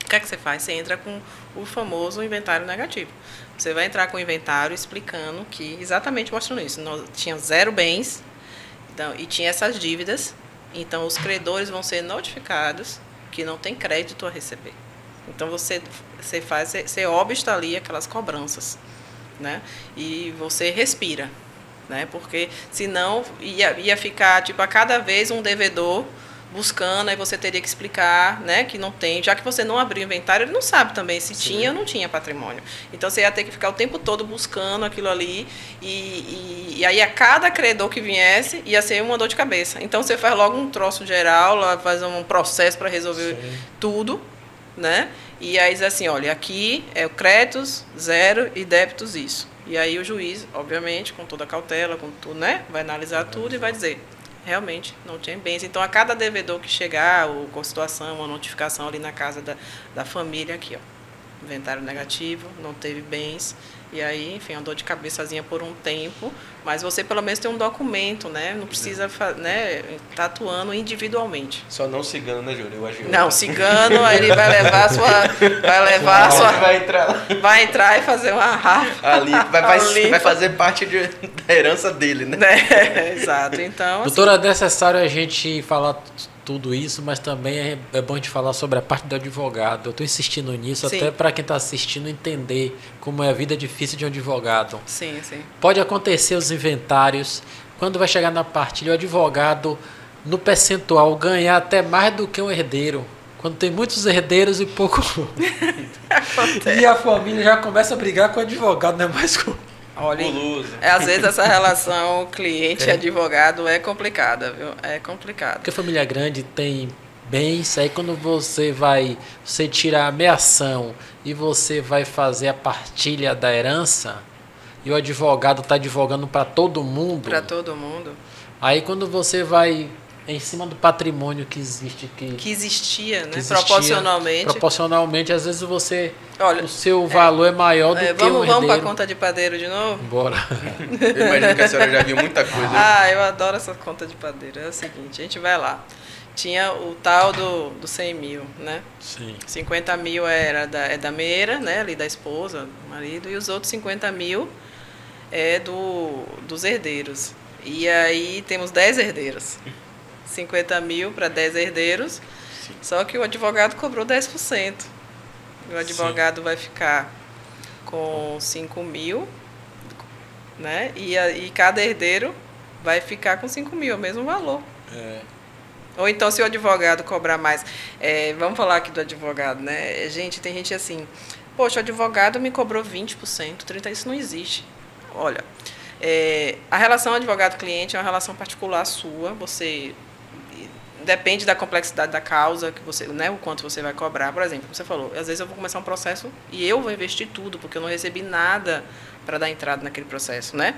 Speaker 3: o que é que você faz? Você entra com o famoso inventário negativo. Você vai entrar com o inventário explicando que, exatamente mostrando isso, nós tinha 0 bens, então, e tinha essas dívidas, então os credores vão ser notificados que não tem crédito a receber. Então você obsta ali aquelas cobranças, né? E você respira, né? Porque senão ia ficar tipo a cada vez um devedor buscando, aí você teria que explicar, né, que não tem, já que você não abriu o inventário, ele não sabe também se Sim. tinha ou não tinha patrimônio. Então você ia ter que ficar o tempo todo buscando aquilo ali e aí a cada credor que viesse ia ser uma dor de cabeça. Então você faz logo um troço geral, faz um processo para resolver Sim. tudo, né? E aí diz assim, olha, aqui é o créditos 0 e débitos isso. E aí o juiz, obviamente, com toda a cautela, com tudo, né, vai analisar tudo e vai dizer realmente não tinha bens. Então, a cada devedor que chegar, ou com situação, uma notificação ali na casa da família, aqui, ó, inventário negativo, não teve bens, e aí, enfim, andou de cabeçazinha por um tempo, mas você pelo menos tem um documento, né? Não precisa, né, tá atuando individualmente.
Speaker 2: Só não cigano, né, Júlio?
Speaker 3: Não, cigano, aí ele vai levar vai entrar e fazer uma rafa.
Speaker 2: Ali, vai fazer parte da herança dele, né?
Speaker 3: Exato, então...
Speaker 1: Doutora, é necessário a gente falar tudo isso, mas também é bom a gente falar sobre a parte do advogado. Eu estou insistindo nisso, sim. Até para quem está assistindo entender como é a vida difícil de um advogado.
Speaker 3: Sim, sim.
Speaker 1: Pode acontecer os inventários, quando vai chegar na partilha, o advogado, no percentual, ganhar até mais do que um herdeiro. Quando tem muitos herdeiros e pouco... E a família já começa a brigar com o advogado, não é mais com...
Speaker 3: Olha, às vezes essa relação cliente-advogado é complicada, viu? É complicado.
Speaker 1: Porque a família grande tem bens, aí quando você tira a meação e você vai fazer a partilha da herança, e o advogado está advogando para todo mundo.
Speaker 3: Para todo mundo.
Speaker 1: Aí quando você vai em cima do patrimônio que existe...
Speaker 3: Que existia, né?
Speaker 1: Que existia, proporcionalmente, às vezes o seu valor é maior do que o herdeiro.
Speaker 3: Vamos para a conta de padeiro de novo?
Speaker 1: Bora.
Speaker 2: Eu imagino que a senhora já viu muita coisa.
Speaker 3: Eu adoro essa conta de padeiro. É o seguinte, a gente vai lá. Tinha o tal do 100 mil, né?
Speaker 1: Sim.
Speaker 3: 50 mil é da meira, né? Ali da esposa, do marido, e os outros 50 mil é dos herdeiros. E aí temos 10 herdeiros. 50 mil para 10 herdeiros, Sim. Só que o advogado cobrou 10%. O advogado Sim. vai ficar com 5 mil, né? E cada herdeiro vai ficar com 5 mil, o mesmo valor. Ou então, se o advogado cobrar mais... vamos falar aqui do advogado, né? Tem gente assim, poxa, o advogado me cobrou 20%, 30%, isso não existe. Olha, a relação advogado-cliente é uma relação particular sua, você... Depende da complexidade da causa, que você, né, o quanto você vai cobrar. Por exemplo, você falou, às vezes eu vou começar um processo e eu vou investir tudo, porque eu não recebi nada para dar entrada naquele processo, né?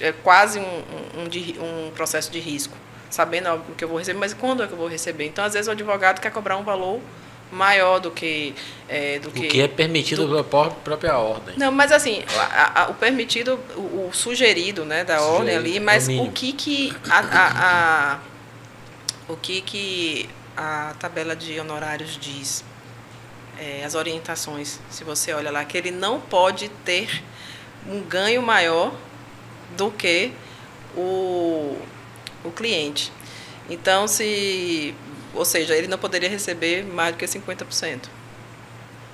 Speaker 3: É quase um processo de risco, sabendo o que eu vou receber, mas quando é que eu vou receber? Então, às vezes, o advogado quer cobrar um valor maior do que...
Speaker 1: o que é permitido pela própria ordem.
Speaker 3: Não, mas assim, o permitido, o sugerido, né, da ordem ali, mas o que a tabela de honorários diz, as orientações, se você olha lá, que ele não pode ter um ganho maior do que o cliente. Então, ou seja, ele não poderia receber mais do que 50%.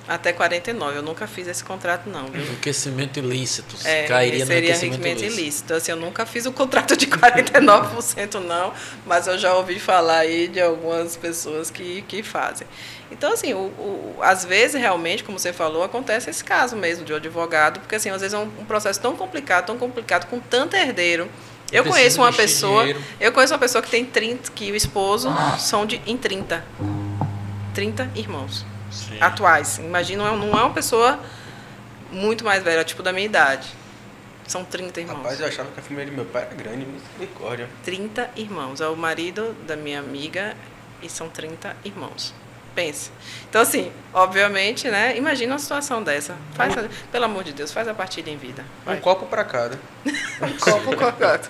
Speaker 3: Até 49. Eu nunca fiz esse contrato, não, viu?
Speaker 1: Enriquecimento ilícito. Cairia no enriquecimento ilícito.
Speaker 3: Assim, eu nunca fiz o contrato de 49%, não, mas eu já ouvi falar aí de algumas pessoas que fazem. Então, assim, às vezes, realmente, como você falou, acontece esse caso mesmo de um advogado, porque, assim, às vezes é um processo tão complicado, com tanto herdeiro. Eu conheço uma pessoa que tem 30, que o esposo são em 30 irmãos.
Speaker 1: Sim.
Speaker 3: Atuais. Imagina, não é uma pessoa muito mais velha, tipo da minha idade. São 30 irmãos.
Speaker 2: Rapaz, eu achava que a família do meu pai era grande, misericórdia.
Speaker 3: 30 irmãos. É o marido da minha amiga e são 30 irmãos. Pense. Então, assim, obviamente, né? Imagina uma situação dessa. Pelo amor de Deus, faz a partilha em vida. Vai.
Speaker 2: Um copo para cada.
Speaker 3: Um copo para cada.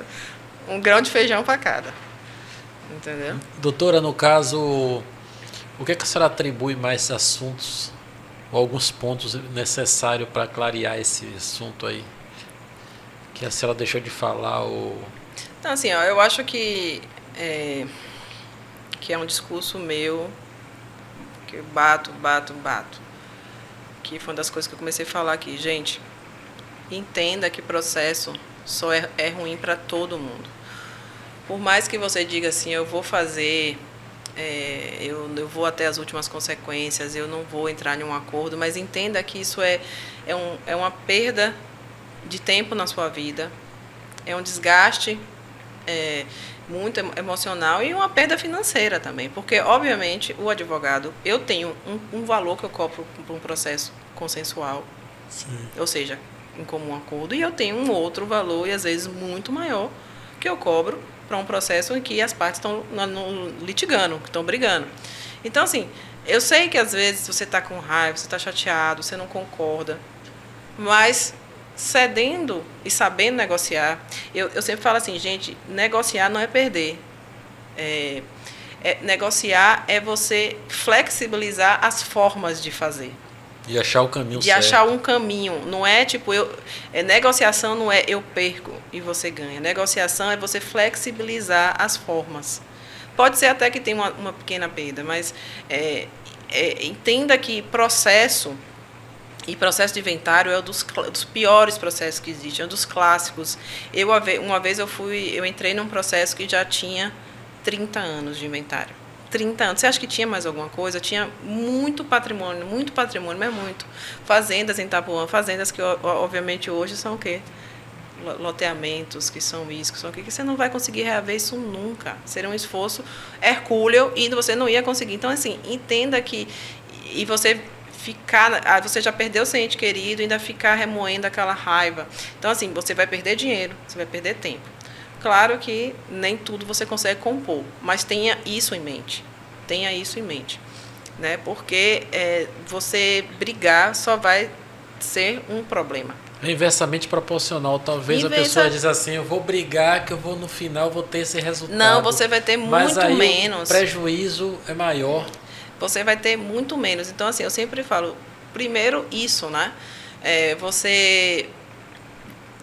Speaker 3: Um grão de feijão para cada. Entendeu?
Speaker 1: Doutora, no caso, o que a senhora atribui mais assuntos, ou alguns pontos necessários para clarear esse assunto aí? Que a senhora deixou de falar? Ou...
Speaker 3: Então, assim, ó, eu acho que é um discurso meu, que eu bato. Que foi uma das coisas que eu comecei a falar aqui. Gente, entenda que processo só é ruim para todo mundo. Por mais que você diga assim, eu vou fazer... eu vou até as últimas consequências, eu não vou entrar em um acordo, mas entenda que isso é uma perda de tempo na sua vida, é um desgaste muito emocional e uma perda financeira também, porque, obviamente, o advogado, eu tenho um valor que eu cobro para um processo consensual,
Speaker 1: Sim.
Speaker 3: ou seja, em comum acordo, e eu tenho um outro valor, e às vezes muito maior, que eu cobro para um processo em que as partes estão litigando, que estão brigando. Então, assim, eu sei que às vezes você está com raiva, você está chateado, você não concorda, mas cedendo e sabendo negociar, eu sempre falo assim, gente, negociar não é perder. Negociar é você flexibilizar as formas de fazer.
Speaker 1: E achar o caminho certo.
Speaker 3: De achar um caminho. Não é tipo, negociação não é eu perco e você ganha. Negociação é você flexibilizar as formas. Pode ser até que tenha uma pequena perda, mas entenda que processo de inventário é um dos piores processos que existem, é um dos clássicos. Uma vez eu entrei num processo que já tinha 30 anos de inventário. 30 anos. Você acha que tinha mais alguma coisa? Tinha muito patrimônio, mas muito. Fazendas em Itapuã, fazendas que, obviamente, hoje são o quê? Loteamentos, que são isso, que são aquilo, que você não vai conseguir reaver isso nunca. Seria um esforço hercúleo e você não ia conseguir. Então, assim, entenda que... E você já perdeu seu ente querido, ainda ficar remoendo aquela raiva. Então, assim, você vai perder dinheiro, você vai perder tempo. Claro que nem tudo você consegue compor, mas tenha isso em mente. Né? Porque você brigar só vai ser um problema.
Speaker 1: É inversamente proporcional. Talvez a pessoa diz assim, eu vou brigar, que eu vou no final vou ter esse resultado.
Speaker 3: Não, você vai ter muito menos.
Speaker 1: O prejuízo é maior.
Speaker 3: Você vai ter muito menos. Então, assim, eu sempre falo, primeiro isso, né? Você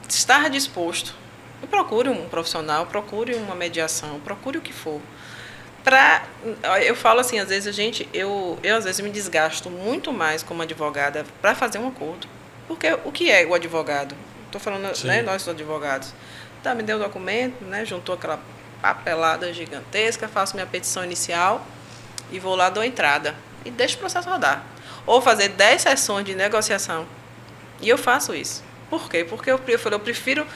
Speaker 3: estar disposto. Procure um profissional, procure uma mediação, procure o que for. Eu falo assim, às vezes, eu às vezes me desgasto muito mais como advogada para fazer um acordo. Porque o que é o advogado? Estou falando, né, nós somos advogados. Tá, me deu o documento, né, juntou aquela papelada gigantesca, faço minha petição inicial e vou lá, dou entrada. E deixo o processo rodar. Ou fazer 10 sessões de negociação. E eu faço isso. Por quê? Porque eu prefiro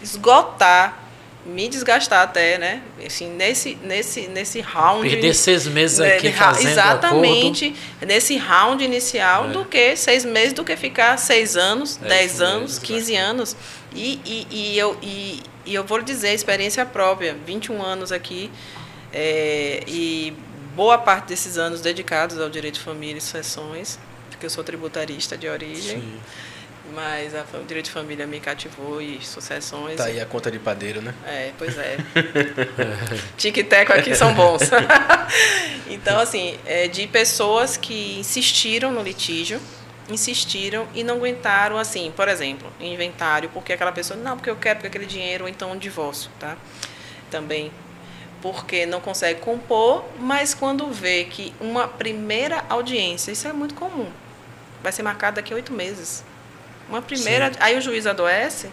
Speaker 3: esgotar, me desgastar até, né? Assim, nesse round...
Speaker 1: Perder 6 meses aqui fazendo
Speaker 3: exatamente,
Speaker 1: acordo.
Speaker 3: Nesse round inicial, do que 6 meses, do que ficar 6 anos, 10 anos, 15 anos. E eu vou lhe dizer, experiência própria, 21 anos aqui, e boa parte desses anos dedicados ao direito de família e sucessões, porque eu sou tributarista de origem. Sim. Mas o direito de família me cativou e sucessões.
Speaker 2: Tá aí a conta de padeiro, né?
Speaker 3: Pois é. Tic-teco aqui são bons. Então, assim, de pessoas que insistiram no litígio, e não aguentaram, assim, por exemplo, em inventário, porque aquela pessoa, não, porque eu quero, porque aquele dinheiro, ou então um divórcio, tá? Também. Porque não consegue compor, mas quando vê que uma primeira audiência, isso é muito comum. vai ser marcado daqui a 8 meses. Uma primeira, aí o juiz adoece,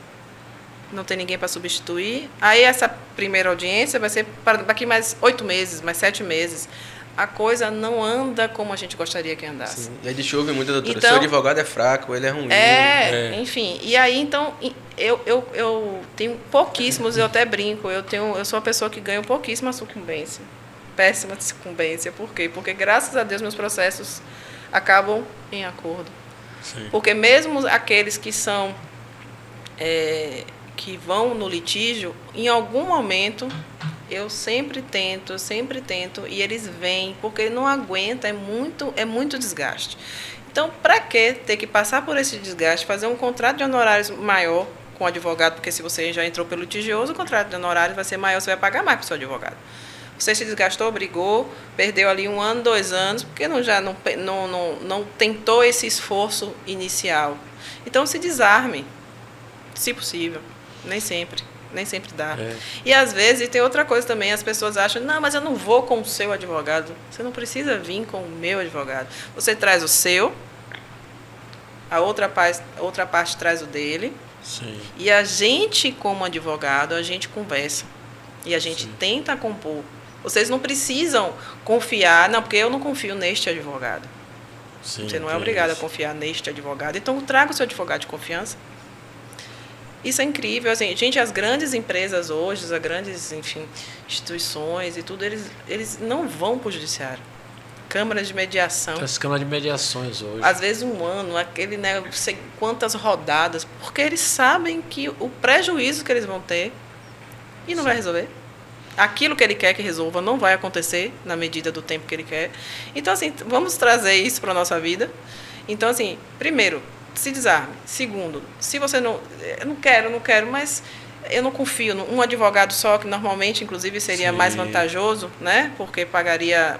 Speaker 3: não tem ninguém para substituir, aí essa primeira audiência vai ser para daqui mais 8 meses, mais 7 meses. A coisa não anda como a gente gostaria que andasse.
Speaker 2: Sim. E a gente ouve muito, doutora,
Speaker 3: Então,
Speaker 2: seu advogado é fraco, ele é ruim.
Speaker 3: Enfim. E aí, então, eu tenho pouquíssimos, eu até brinco, eu sou uma pessoa que ganho pouquíssima sucumbência. Péssima sucumbência. Por quê? Porque, graças a Deus, meus processos acabam em acordo.
Speaker 1: Sim.
Speaker 3: Porque mesmo aqueles que são... que vão no litígio, em algum momento... Eu sempre tento, e eles vêm, porque não aguenta, é muito desgaste. Então, para que ter que passar por esse desgaste, fazer um contrato de honorários maior com o advogado, porque se você já entrou pelo litigioso, o contrato de honorários vai ser maior, você vai pagar mais para o seu advogado. Você se desgastou, brigou, perdeu ali 1 ano, 2 anos, porque não tentou esse esforço inicial. Então, se desarme, se possível, nem sempre dá. E às vezes, tem outra coisa também, as pessoas acham, não, mas eu não vou com o seu advogado. Você não precisa vir com o meu advogado. Você traz o seu, a outra parte traz o dele.
Speaker 1: Sim.
Speaker 3: E a gente, como advogado, a gente conversa. E a gente tenta compor. Vocês não precisam confiar, não, porque eu não confio neste advogado.
Speaker 1: Sim,
Speaker 3: você não é obrigado a confiar neste advogado. Então, traga o seu advogado de confiança. Isso é incrível, assim, gente, as grandes empresas hoje, as grandes, enfim, instituições e tudo, eles não vão para o judiciário. Câmaras de mediação.
Speaker 1: As câmaras de mediações hoje.
Speaker 3: Às vezes 1 ano, aquele, né, não sei quantas rodadas, porque eles sabem que o prejuízo que eles vão ter e não vai resolver. Aquilo que ele quer que resolva não vai acontecer na medida do tempo que ele quer. Então, assim, vamos trazer isso para a nossa vida. Então, assim, primeiro, se desarme. Segundo, se você não quero, mas eu não confio num advogado só, que normalmente, inclusive, seria mais vantajoso, né? Porque pagaria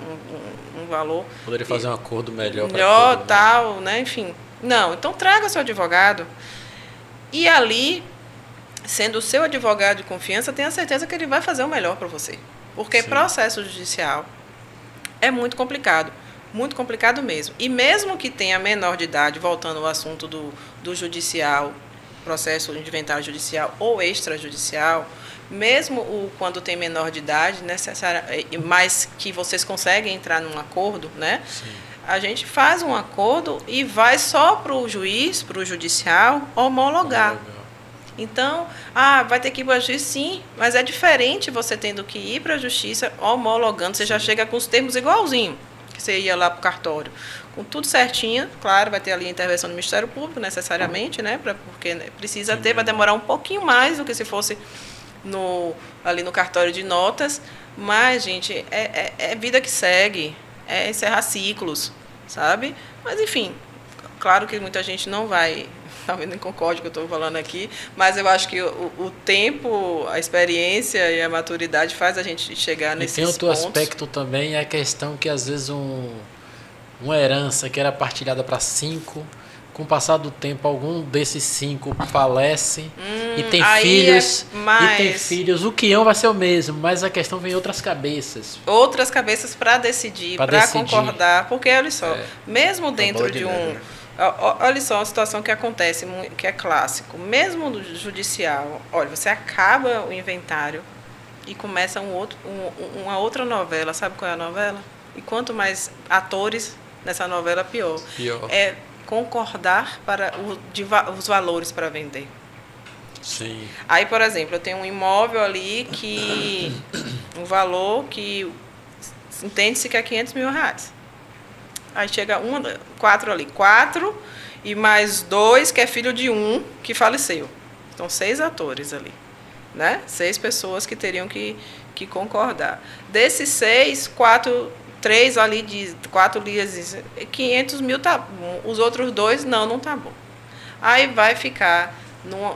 Speaker 3: um valor.
Speaker 1: Poderia fazer um acordo melhor.
Speaker 3: Tal, né? Enfim. Não, então traga seu advogado. E ali, sendo o seu advogado de confiança, tenha certeza que ele vai fazer o melhor para você. Porque processo judicial é muito complicado. Muito complicado mesmo. E mesmo que tenha menor de idade, voltando ao assunto do judicial, processo de inventário judicial ou extrajudicial, mesmo quando tem menor de idade, mas que vocês conseguem entrar num acordo, né?
Speaker 1: Sim.
Speaker 3: A gente faz um acordo e vai só para o juiz, para o judicial, homologar. Então, vai ter que ir para a justiça, sim, mas é diferente você tendo que ir para a justiça homologando, você já chega com os termos igualzinho que você ia lá para o cartório, com tudo certinho. Claro, vai ter ali a intervenção do Ministério Público, necessariamente, né, porque precisa ter, vai demorar um pouquinho mais do que se fosse ali no cartório de notas, mas, gente, é vida que segue, é encerrar ciclos, sabe? Mas, enfim, claro que muita gente não vai, talvez nem concorde com o que eu estou falando aqui, mas eu acho que o tempo, a experiência e a maturidade faz a gente chegar nesses pontos.
Speaker 1: E tem outro aspecto também, é a questão que às vezes uma herança que era partilhada para 5, com o passar do tempo, algum desses 5 falece e tem filhos, o quião vai ser o mesmo, mas a questão vem em outras cabeças.
Speaker 3: Outras cabeças para decidir, para concordar, porque olha só, mesmo dentro de um... Olha só uma situação que acontece, que é clássico. Mesmo no judicial, olha, você acaba o inventário e começa uma outra novela. Sabe qual é a novela? E quanto mais atores nessa novela, pior. É concordar para os valores para vender.
Speaker 1: Sim.
Speaker 3: Aí, por exemplo, eu tenho um imóvel ali que um valor que entende-se que é R$500 mil. Aí chega 4 ali. 4 e mais 2, que é filho de um que faleceu. Então, 6 atores ali, né? 6 pessoas que teriam que concordar. Desses 6, 3 ali diz, 4 dizem 500 mil tá bom. Os outros 2, não tá bom. Aí vai ficar,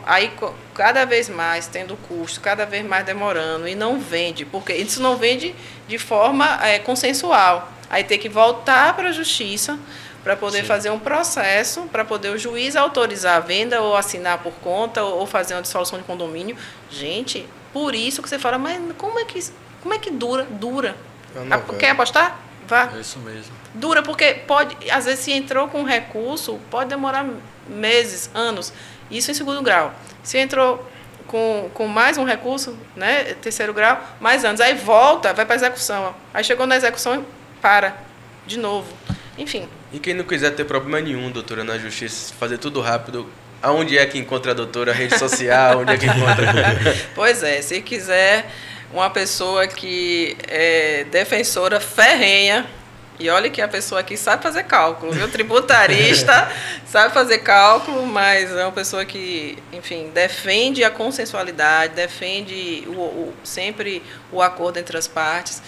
Speaker 3: aí cada vez mais tendo custo, cada vez mais demorando, e não vende, porque isso não vende de forma consensual. Aí tem que voltar para a justiça para poder fazer um processo, para poder o juiz autorizar a venda ou assinar por conta ou fazer uma dissolução de condomínio. Gente, por isso que você fala, mas como é que dura? Quer apostar? Vá.
Speaker 1: É isso mesmo.
Speaker 3: Dura, porque pode, às vezes, se entrou com recurso, pode demorar meses, anos. Isso em segundo grau. Se entrou com mais um recurso, né, terceiro grau, mais anos. Aí volta, vai para a execução. Aí chegou na execução, para de novo. Enfim.
Speaker 2: E quem não quiser ter problema nenhum, doutora, na justiça, fazer tudo rápido, aonde é que encontra a doutora? Rede social, onde é que encontra?
Speaker 3: Pois é, se quiser uma pessoa que é defensora ferrenha, e olha que a pessoa aqui sabe fazer cálculo, viu? Tributarista sabe fazer cálculo, mas é uma pessoa que, enfim, defende a consensualidade, defende sempre o acordo entre as partes.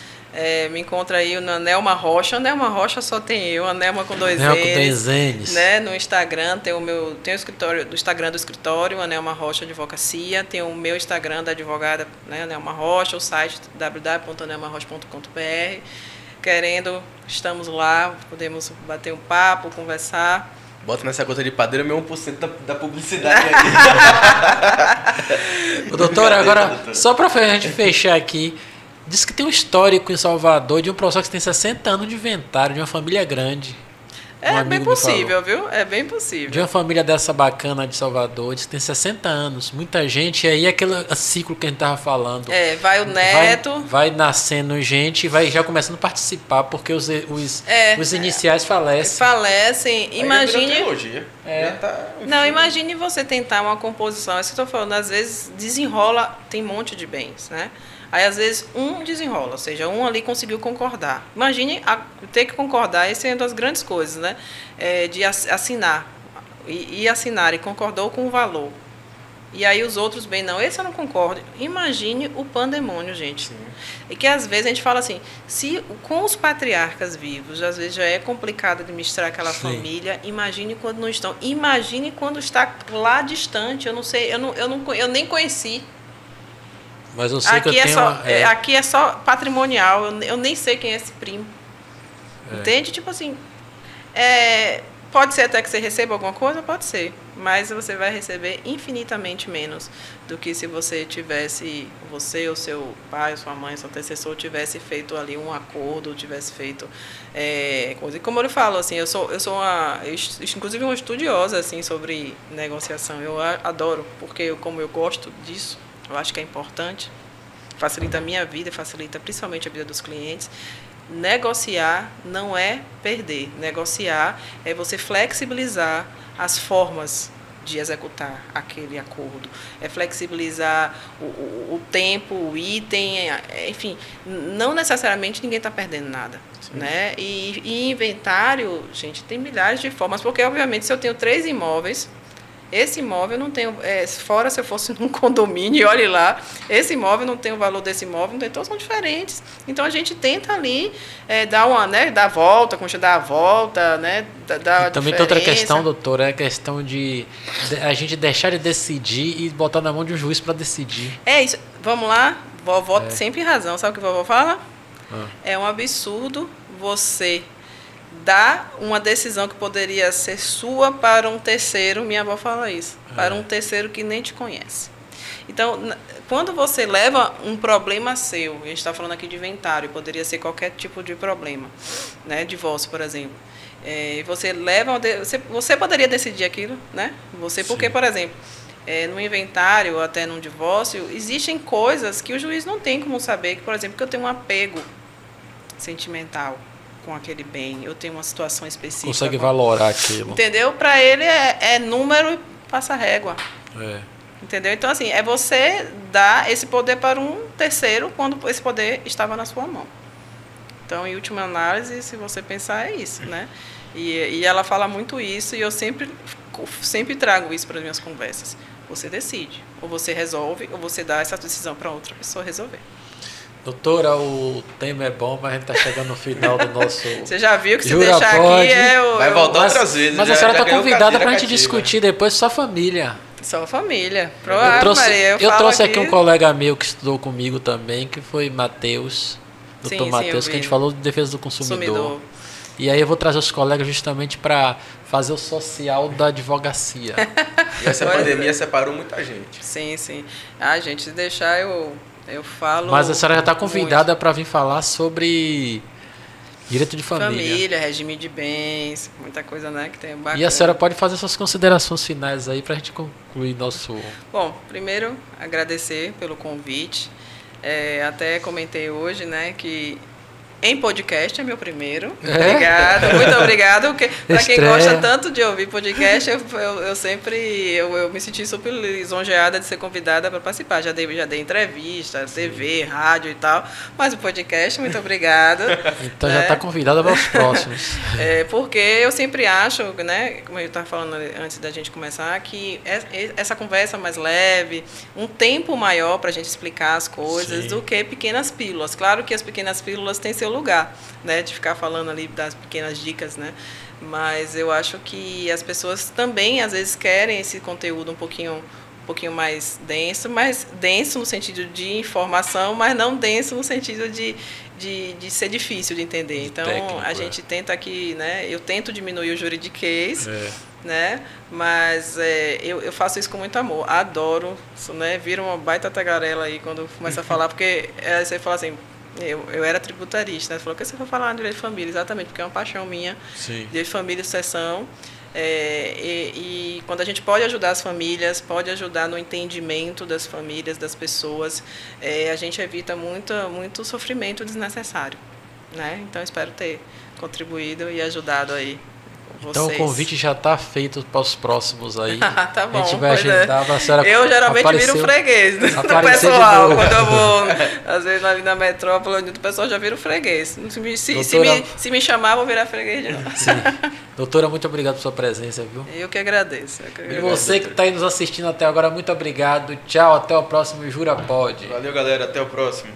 Speaker 3: Me encontra aí na Nelma Rocha. A Nelma Rocha só tem eu, a Nelma com dois N's. Né? No Instagram tem o escritório, do Instagram do escritório, a Nelma Rocha Advocacia, tem o meu Instagram da advogada, né, a Nelma Rocha, o site www.nelmarocha.com.br. Querendo, estamos lá, podemos bater um papo, conversar.
Speaker 2: Bota nessa conta de padeiro meu 1% da publicidade aí.
Speaker 1: Doutora, agora, só para a gente fechar aqui, diz que tem um histórico em Salvador de um professor que tem 60 anos de inventário, de uma família grande.
Speaker 3: É bem possível, viu? É bem possível.
Speaker 1: De uma família dessa bacana de Salvador, diz que tem 60 anos, muita gente, e aí aquele ciclo que a gente estava falando.
Speaker 3: Vai o neto.
Speaker 1: Vai nascendo gente e vai já começando a participar, porque os iniciais falecem.
Speaker 3: Falecem. Imagine.
Speaker 2: Não,
Speaker 3: imagine você tentar uma composição. É isso que eu estou falando, às vezes desenrola, tem um monte de bens, né? Aí, às vezes, um desenrola, ou seja, um ali conseguiu concordar. Imagine ter que concordar, essa é uma das grandes coisas, né? De assinar. E assinar, e concordou com o valor. E aí os outros, bem, não, esse eu não concordo. Imagine o pandemônio, gente. Sim. E que, às vezes, a gente fala assim, se com os patriarcas vivos, às vezes já é complicado administrar aquela Sim. família, imagine quando não estão. Imagine quando está lá distante, eu não sei, eu nem conheci.
Speaker 1: Mas eu sei
Speaker 3: aqui
Speaker 1: que eu tenho
Speaker 3: aqui é só patrimonial, eu nem sei quem é esse primo. Entende? Tipo assim, pode ser até que você receba alguma coisa, pode ser, mas você vai receber infinitamente menos do que se você tivesse, você ou seu pai, sua mãe, seu antecessor tivesse feito ali um acordo, tivesse feito coisa. E como eu falo, assim, eu sou inclusive uma estudiosa assim sobre negociação. Eu adoro, porque como eu gosto disso, eu acho que é importante, facilita a minha vida, facilita principalmente a vida dos clientes. Negociar não é perder. Negociar é você flexibilizar as formas de executar aquele acordo. É flexibilizar o tempo, o item, enfim, não necessariamente ninguém está perdendo nada. Né? E inventário, gente, tem milhares de formas, porque, obviamente, se eu tenho 3 imóveis, esse imóvel não tem, fora se eu fosse num condomínio, e olhe lá, esse imóvel não tem o valor desse imóvel, não tem, todos são diferentes. Então, a gente tenta ali dar a volta, como dá a volta, né, dar
Speaker 1: também tem outra questão, doutora, é a questão de a gente deixar de decidir e botar na mão de um juiz para decidir.
Speaker 3: É isso. Vamos lá, vovó sempre razão. Sabe o que a vovó fala? É um absurdo você dar uma decisão que poderia ser sua para um terceiro, minha avó fala isso, para um terceiro que nem te conhece. Então, quando você leva um problema seu, a gente está falando aqui de inventário, poderia ser qualquer tipo de problema, né? Divórcio, por exemplo. Você leva, você poderia decidir aquilo, né? Porque, Sim. por exemplo, no inventário ou até num divórcio, existem coisas que o juiz não tem como saber, que, por exemplo, que eu tenho um apego sentimental com aquele bem, eu tenho uma situação específica.
Speaker 1: Consegue valorar aquilo.
Speaker 3: Entendeu? Para ele é número e passa régua. Entendeu? Então, assim, é você dar esse poder para um terceiro quando esse poder estava na sua mão. Então, em última análise, se você pensar, é isso, né? E ela fala muito isso, e eu sempre trago isso para as minhas conversas. Você decide, ou você resolve, ou você dá essa decisão para outra pessoa resolver.
Speaker 1: Doutora, o tema é bom, mas a gente está chegando no final do nosso...
Speaker 3: Você já viu que se deixar aqui
Speaker 2: vai voltar outras vezes.
Speaker 1: Mas a senhora está convidada para a gente discutir depois sua família.
Speaker 3: Sua família.
Speaker 1: Eu trouxe aqui um colega meu que estudou comigo também, que foi Matheus, doutor Matheus, que a gente falou de defesa do consumidor. E aí eu vou trazer os colegas justamente para fazer o social da advocacia.
Speaker 2: E essa pandemia separou muita gente.
Speaker 3: Sim, sim. Gente, se deixar eu falo...
Speaker 1: Mas a senhora já está convidada para vir falar sobre Direito de família.
Speaker 3: Família, regime de bens, muita coisa, né, que tem bacana.
Speaker 1: E a senhora pode fazer suas considerações finais aí para a gente concluir nosso...
Speaker 3: Bom, primeiro, agradecer pelo convite. Até comentei hoje, né, que em podcast é meu primeiro. Obrigada, muito obrigada. Para quem gosta tanto de ouvir podcast, eu sempre me senti super lisonjeada de ser convidada para participar. Já dei entrevista, TV, rádio e tal, mas o podcast, muito obrigada.
Speaker 1: Então já está convidada para os próximos.
Speaker 3: Porque eu sempre acho, né, como eu estava falando antes da gente começar, que essa conversa mais leve, um tempo maior para a gente explicar as coisas do que pequenas pílulas. Claro que as pequenas pílulas têm seu lugar, né, de ficar falando ali das pequenas dicas, né, mas eu acho que as pessoas também às vezes querem esse conteúdo um pouquinho mais denso no sentido de informação, mas não denso no sentido de ser difícil de entender. Então técnico, a gente tenta aqui, né, eu tento diminuir o juridiquês, né, mas eu faço isso com muito amor, adoro isso, né, vira uma baita tagarela aí quando começa a falar, porque você fala assim, eu era tributarista, né? Falou que você vai falar de direito de família, exatamente, porque é uma paixão minha. Sim. Direito de família e sucessão. E quando a gente pode ajudar as famílias, pode ajudar no entendimento das famílias, das pessoas, a gente evita muito sofrimento desnecessário, né? Então, espero ter contribuído e ajudado aí.
Speaker 1: Então o convite já está feito para os próximos aí.
Speaker 3: Tá bom.
Speaker 1: A gente vai agendar para a senhora.
Speaker 3: Eu geralmente viro freguês do pessoal. Quando eu vou, às vezes, ali na metrópole, o pessoal já vira freguês. Se me chamar, eu vou virar freguês de novo.
Speaker 1: Sim. Doutora, muito obrigado por sua presença, viu?
Speaker 3: Eu que agradeço.
Speaker 1: E você que está aí nos assistindo até agora, muito obrigado. Tchau, até o próximo Jura Pode.
Speaker 2: Valeu, galera. Até o próximo.